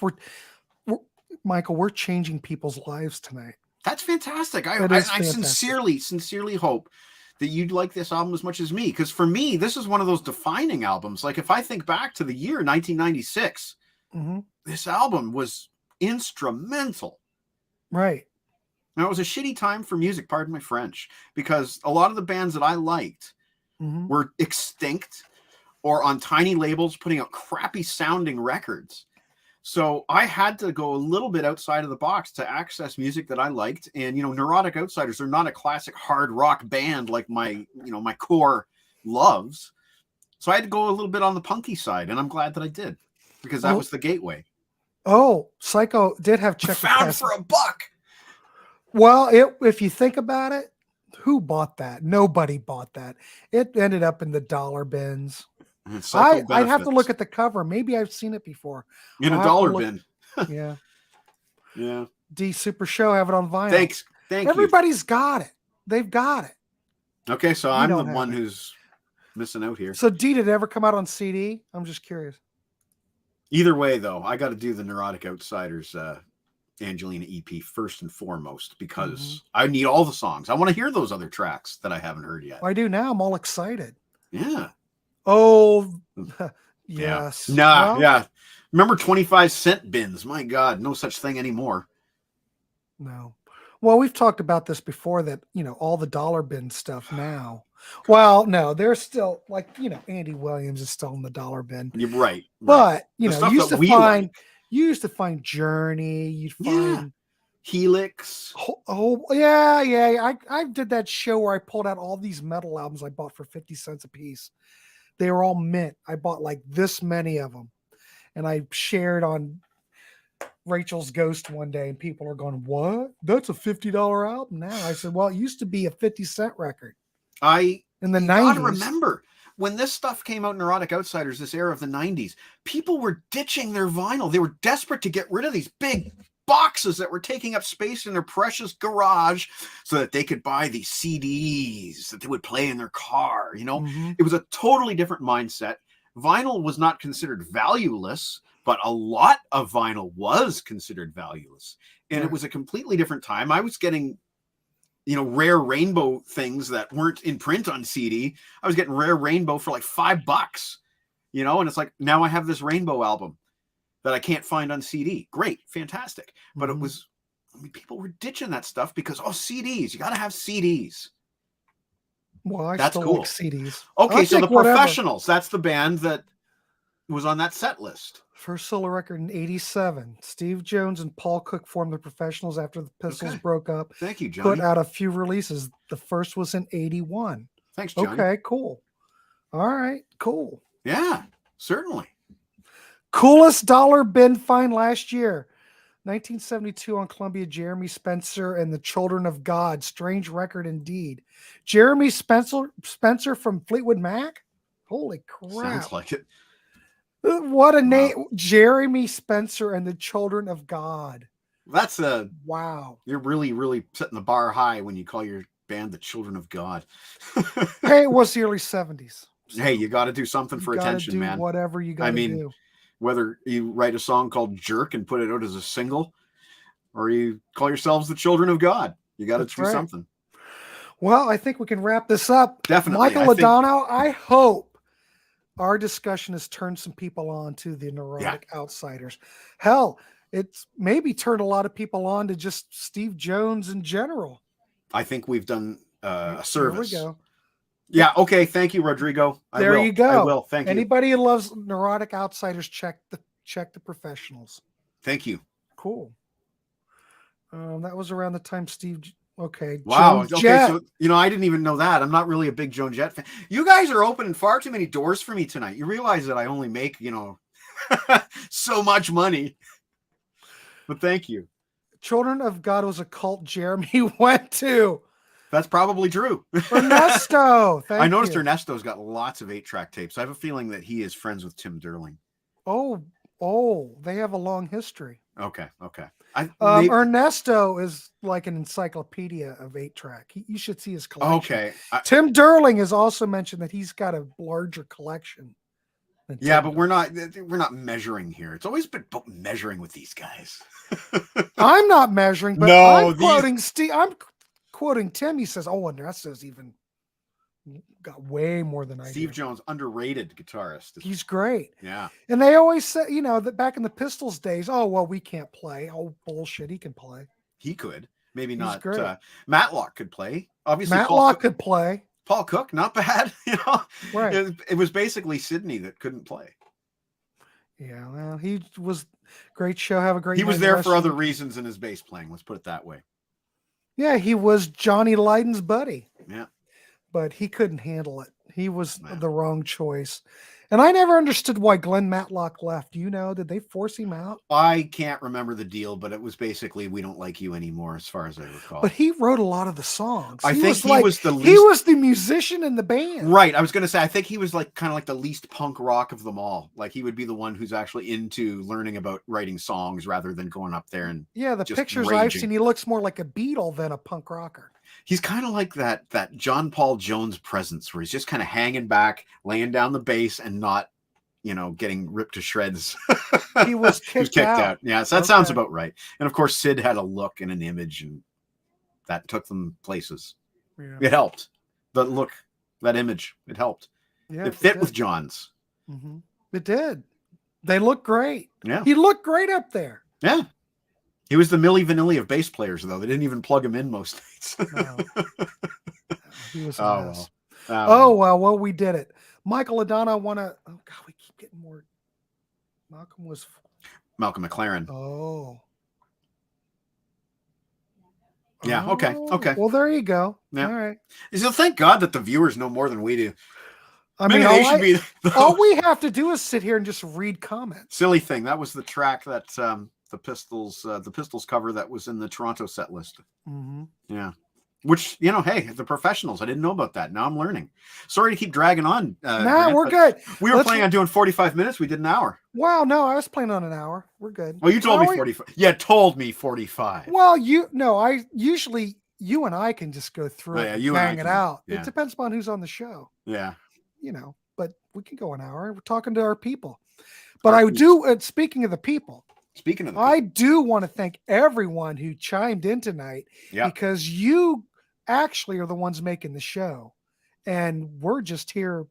Michael, we're changing people's lives tonight. That's fantastic. I sincerely hope that you'd like this album as much as me. Because for me, this is one of those defining albums. Like if I think back to the year 1996, this album was instrumental. Right. Now, it was a shitty time for music, pardon my French, because a lot of the bands that I liked were extinct or on tiny labels putting out crappy sounding records. So I had to go a little bit outside of the box to access music that I liked. And, Neurotic Outsiders are not a classic hard rock band like my core loves. So I had to go a little bit on the punky side, and I'm glad that I did because that was the gateway. Oh, Psycho did have Checker Pass for $1. Well, if you think about it, who bought that? Nobody bought that. It ended up in the dollar bins. I'd have to look at the cover. Maybe I've seen it before. In a dollar bin. Yeah. Yeah. D Super Show, have it on vinyl. Thanks. Everybody's got it. They've got it. Okay, so I'm the one who's missing out here. So D, did it ever come out on CD? I'm just curious. Either way, though, I got to do the Neurotic Outsiders Angelina EP first and foremost because I need all the songs. I want to hear those other tracks that I haven't heard yet. I do now. I'm all excited. Yeah. Oh, yes. Yeah. Remember 25-cent bins? My God, no such thing anymore. No. Well, we've talked about this before that, all the dollar bin stuff now. Well, no, there's still Andy Williams is still in the dollar bin. You're right. But, you used to find Journey, you'd find Helix. Oh, yeah. I did that show where I pulled out all these metal albums I bought for 50 cents a piece. They were all mint. I bought like this many of them. And I shared on Rachel's Ghost one day, and people are going, "What? That's a $50 album now." I said, "Well, it used to be a 50-cent record." In the 90s. I remember when this stuff came out, Neurotic Outsiders, this era of the 90s, people were ditching their vinyl. They were desperate to get rid of these big boxes that were taking up space in their precious garage so that they could buy these CDs that they would play in their car. It was a totally different mindset. Vinyl was not considered valueless, but a lot of vinyl was considered valueless. And it was a completely different time. I was getting, rare rainbow things that weren't in print on CD. I was getting rare rainbow for like $5, and it's like, now I have this rainbow album that I can't find on CD. Great. Fantastic. But it was, people were ditching that stuff because, CDs, you got to have CDs. Well, that's still cool. Like CDs. Okay, so the Professionals, that's the band that was on that set list. First solo record in 87. Steve Jones and Paul Cook formed the Professionals after the Pistols broke up. Thank you, Johnny. Put out a few releases. The first was in 81. Thanks, Johnny. Okay, cool. All right, cool. Yeah, certainly. Coolest dollar bin find last year. 1972 on Columbia, Jeremy Spencer and the Children of God. Strange record indeed. Jeremy Spencer from Fleetwood Mac? Holy crap. Sounds like it. What a name. Jeremy Spencer and the Children of God. That's wow. You're really, really setting the bar high when you call your band the Children of God. Hey, it was the early 70s. So hey, you got to do something for attention, man. Whatever you got to do. Whether you write a song called Jerk and put it out as a single, or you call yourselves the Children of God, you got to do something. Well, I think we can wrap this up. Definitely. Michael Ladano, I hope our discussion has turned some people on to the Neurotic Outsiders. Hell, it's maybe turned a lot of people on to just Steve Jones in general. I think we've done a service. There we go. Yeah. Okay. Thank you, Rodrigo. There you go. I will. Thank you. Anybody who loves Neurotic Outsiders, check the professionals. Thank you. Cool. That was around the time Steve. Okay. Wow. Joan Jett. So I didn't even know that. I'm not really a big Joan Jett fan. You guys are opening far too many doors for me tonight. You realize that I only make so much money. But thank you. Children of God was a cult Jeremy went to. That's probably true. Ernesto. I noticed Ernesto's got lots of 8-track tapes. I have a feeling that he is friends with Tim Derling. Oh, they have a long history. Okay. Ernesto is like an encyclopedia of 8-track. You should see his collection. Okay. Tim Derling has also mentioned that he's got a larger collection. Yeah, but we're not measuring here. It's always been about measuring with these guys. I'm not measuring, but I'm quoting Steve. I'm quoting Tim. He says, "Oh, Ernesto's even got way more than I do." Steve Jones, underrated guitarist. He's great. Yeah. And they always said, that back in the Pistols days, oh, well, we can't play. Oh, bullshit. He can play. He could. Maybe not. Matlock could play. Obviously, Matlock could play. Paul Cook, not bad. Right. It was basically Sydney that couldn't play. Yeah. Well, he was great show. Have a great He was there for other reasons than his bass playing. Let's put it that way. Yeah. He was Johnny Lydon's buddy. Yeah. But he couldn't handle it. He was the wrong choice. And I never understood why Glenn Matlock left. Do you know? Did they force him out? I can't remember the deal, but it was basically, we don't like you anymore, as far as I recall. But he wrote a lot of the songs. I think he was the musician in the band. Right. I was going to say, I think he was kind of like the least punk rock of them all. Like he would be the one who's actually into learning about writing songs rather than going up there and the pictures I've seen, he looks more like a Beatle than a punk rocker. He's kind of like that John Paul Jones presence where he's just kind of hanging back, laying down the bass and not, getting ripped to shreds. He was kicked out. Yeah, so that sounds about right. And of course, Sid had a look and an image, and that took them places. Yeah. It helped. The look, that image, it helped. Yeah, it fit with John's. Mm-hmm. It did. They look great. Yeah. He looked great up there. Yeah. He was the Milli Vanilli of bass players, though. They didn't even plug him in most nights. No. He was a mess. Well, we did it. Michael Ladonna, we keep getting more. Malcolm McLaren. Oh. Yeah, okay. Well, there you go. Yeah. All right. So thank God that the viewers know more than we do. I mean, all we have to do is sit here and just read comments. Silly thing. That was the track that the Pistols cover that was in the Toronto set list. Mm-hmm. Yeah. Which, hey, the professionals. I didn't know about that. Now I'm learning. Sorry to keep dragging on. We're good. We were planning on doing 45 minutes. We did an hour. Wow, no, I was planning on an hour. We're good. Well, you told me 45. Yeah, told me 45. Well, I usually, you and I can just go through it and bang it out. Yeah. It depends upon who's on the show. Yeah. But we can go an hour. We're talking to our people. But I do, speaking of the people, I do want to thank everyone who chimed in tonight because you actually are the ones making the show and we're just here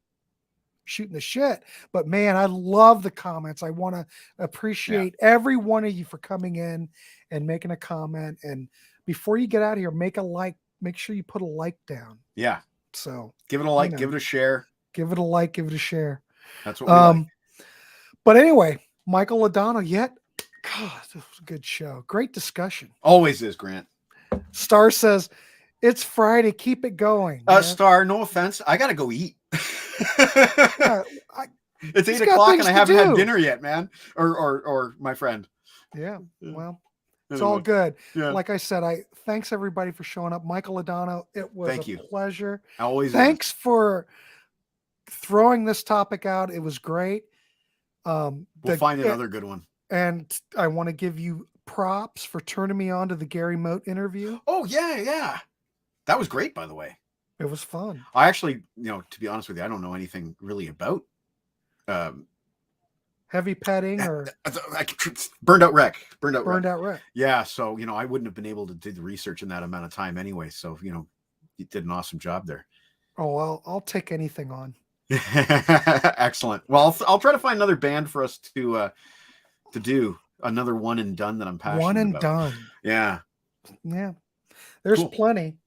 shooting the shit. But man, I love the comments. I want to appreciate every one of you for coming in and making a comment. And before you get out of here, make sure you put a like down. Yeah. So give it a like, give it a share. Give it a like, give it a share. That's what we like. But anyway, Michael Ladonna, God, this was a good show. Great discussion. Always is, Grant. Star says, it's Friday. Keep it going. Star, no offense. I got to go eat. It's 8 o'clock and I haven't had dinner yet, man. Or my friend. Yeah. Well, It's all good. Yeah. Like I said, thanks everybody for showing up. Michael Adano, it was a pleasure. Thanks for throwing this topic out. It was great. We'll find another good one. And I want to give you props for turning me on to the Gary Moat interview. Oh, yeah. That was great, by the way. It was fun. I actually, to be honest with you, I don't know anything really about heavy petting or burned out wreck. Yeah. So, I wouldn't have been able to do the research in that amount of time anyway. So, you did an awesome job there. Oh, I'll take anything on. Excellent. Well, I'll try to find another band for us to do another one and done that I'm passionate about. One and done. Yeah. There's plenty.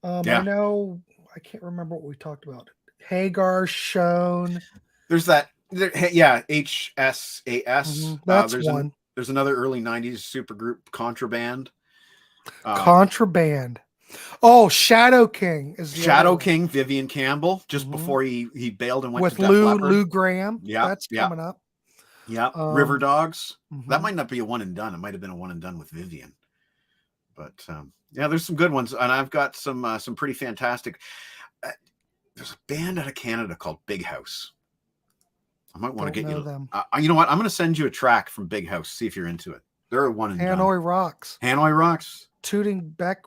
I know, I can't remember what we talked about. Hagar, Shown. There's that. HSAS. That's one. There's another early 90s supergroup, Contraband. Contraband. Oh, Shadow King is the Shadow King, Vivian Campbell, just before he bailed and went with to Def Leppard. Lou Graham. Yeah, that's coming up. Yeah, River Dogs. That might not be a one and done. It might have been a one and done with Vivian. But there's some good ones, and I've got some pretty fantastic. There's a band out of Canada called Big House. I might want to get you them. You know what? I'm going to send you a track from Big House. See if you're into it. They're a one and done. Hanoi Rocks. Hanoi Rocks. Tooting Beck.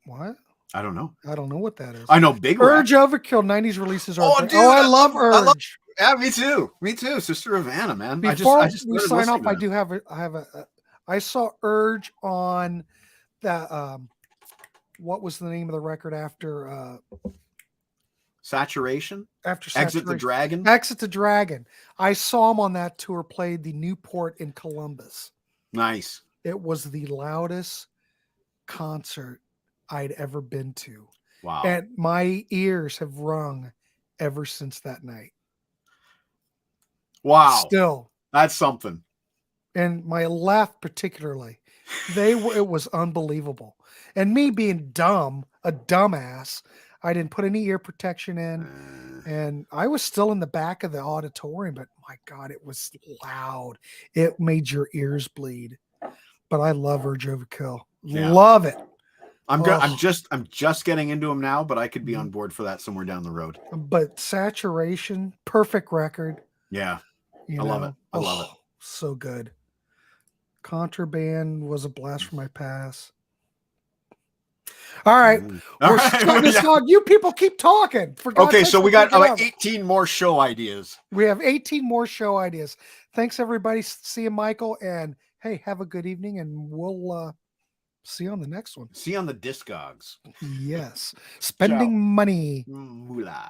What? I don't know. I don't know what that is. I know Big Urge Overkill 90s releases are. Dude, I love Urge. Yeah, me too. Sister of Anna, man. Before we sign off, I saw Urge on that. What was the name of the record after? Saturation. After Saturation. Exit the Dragon. Exit the Dragon. I saw him on that tour. Played the Newport in Columbus. Nice. It was the loudest concert I'd ever been to. Wow. And my ears have rung ever since that night. Wow. Still. That's something. And my left particularly. It was unbelievable. And me being a dumbass, I didn't put any ear protection in. And I was still in the back of the auditorium, but my God, it was loud. It made your ears bleed. But I love Urge Overkill. Yeah. Love it. I'm just getting into them now, but I could be on board for that somewhere down the road. But Saturation, perfect record. Yeah. I love it. I love it. So good. Contraband was a blast from my past. All right. You people keep talking. Okay, so we got 18 more show ideas. We have 18 more show ideas. Thanks, everybody. See you, Michael. And hey, have a good evening, and we'll see you on the next one. See you on the Discogs. Yes. Spending money. Moolah.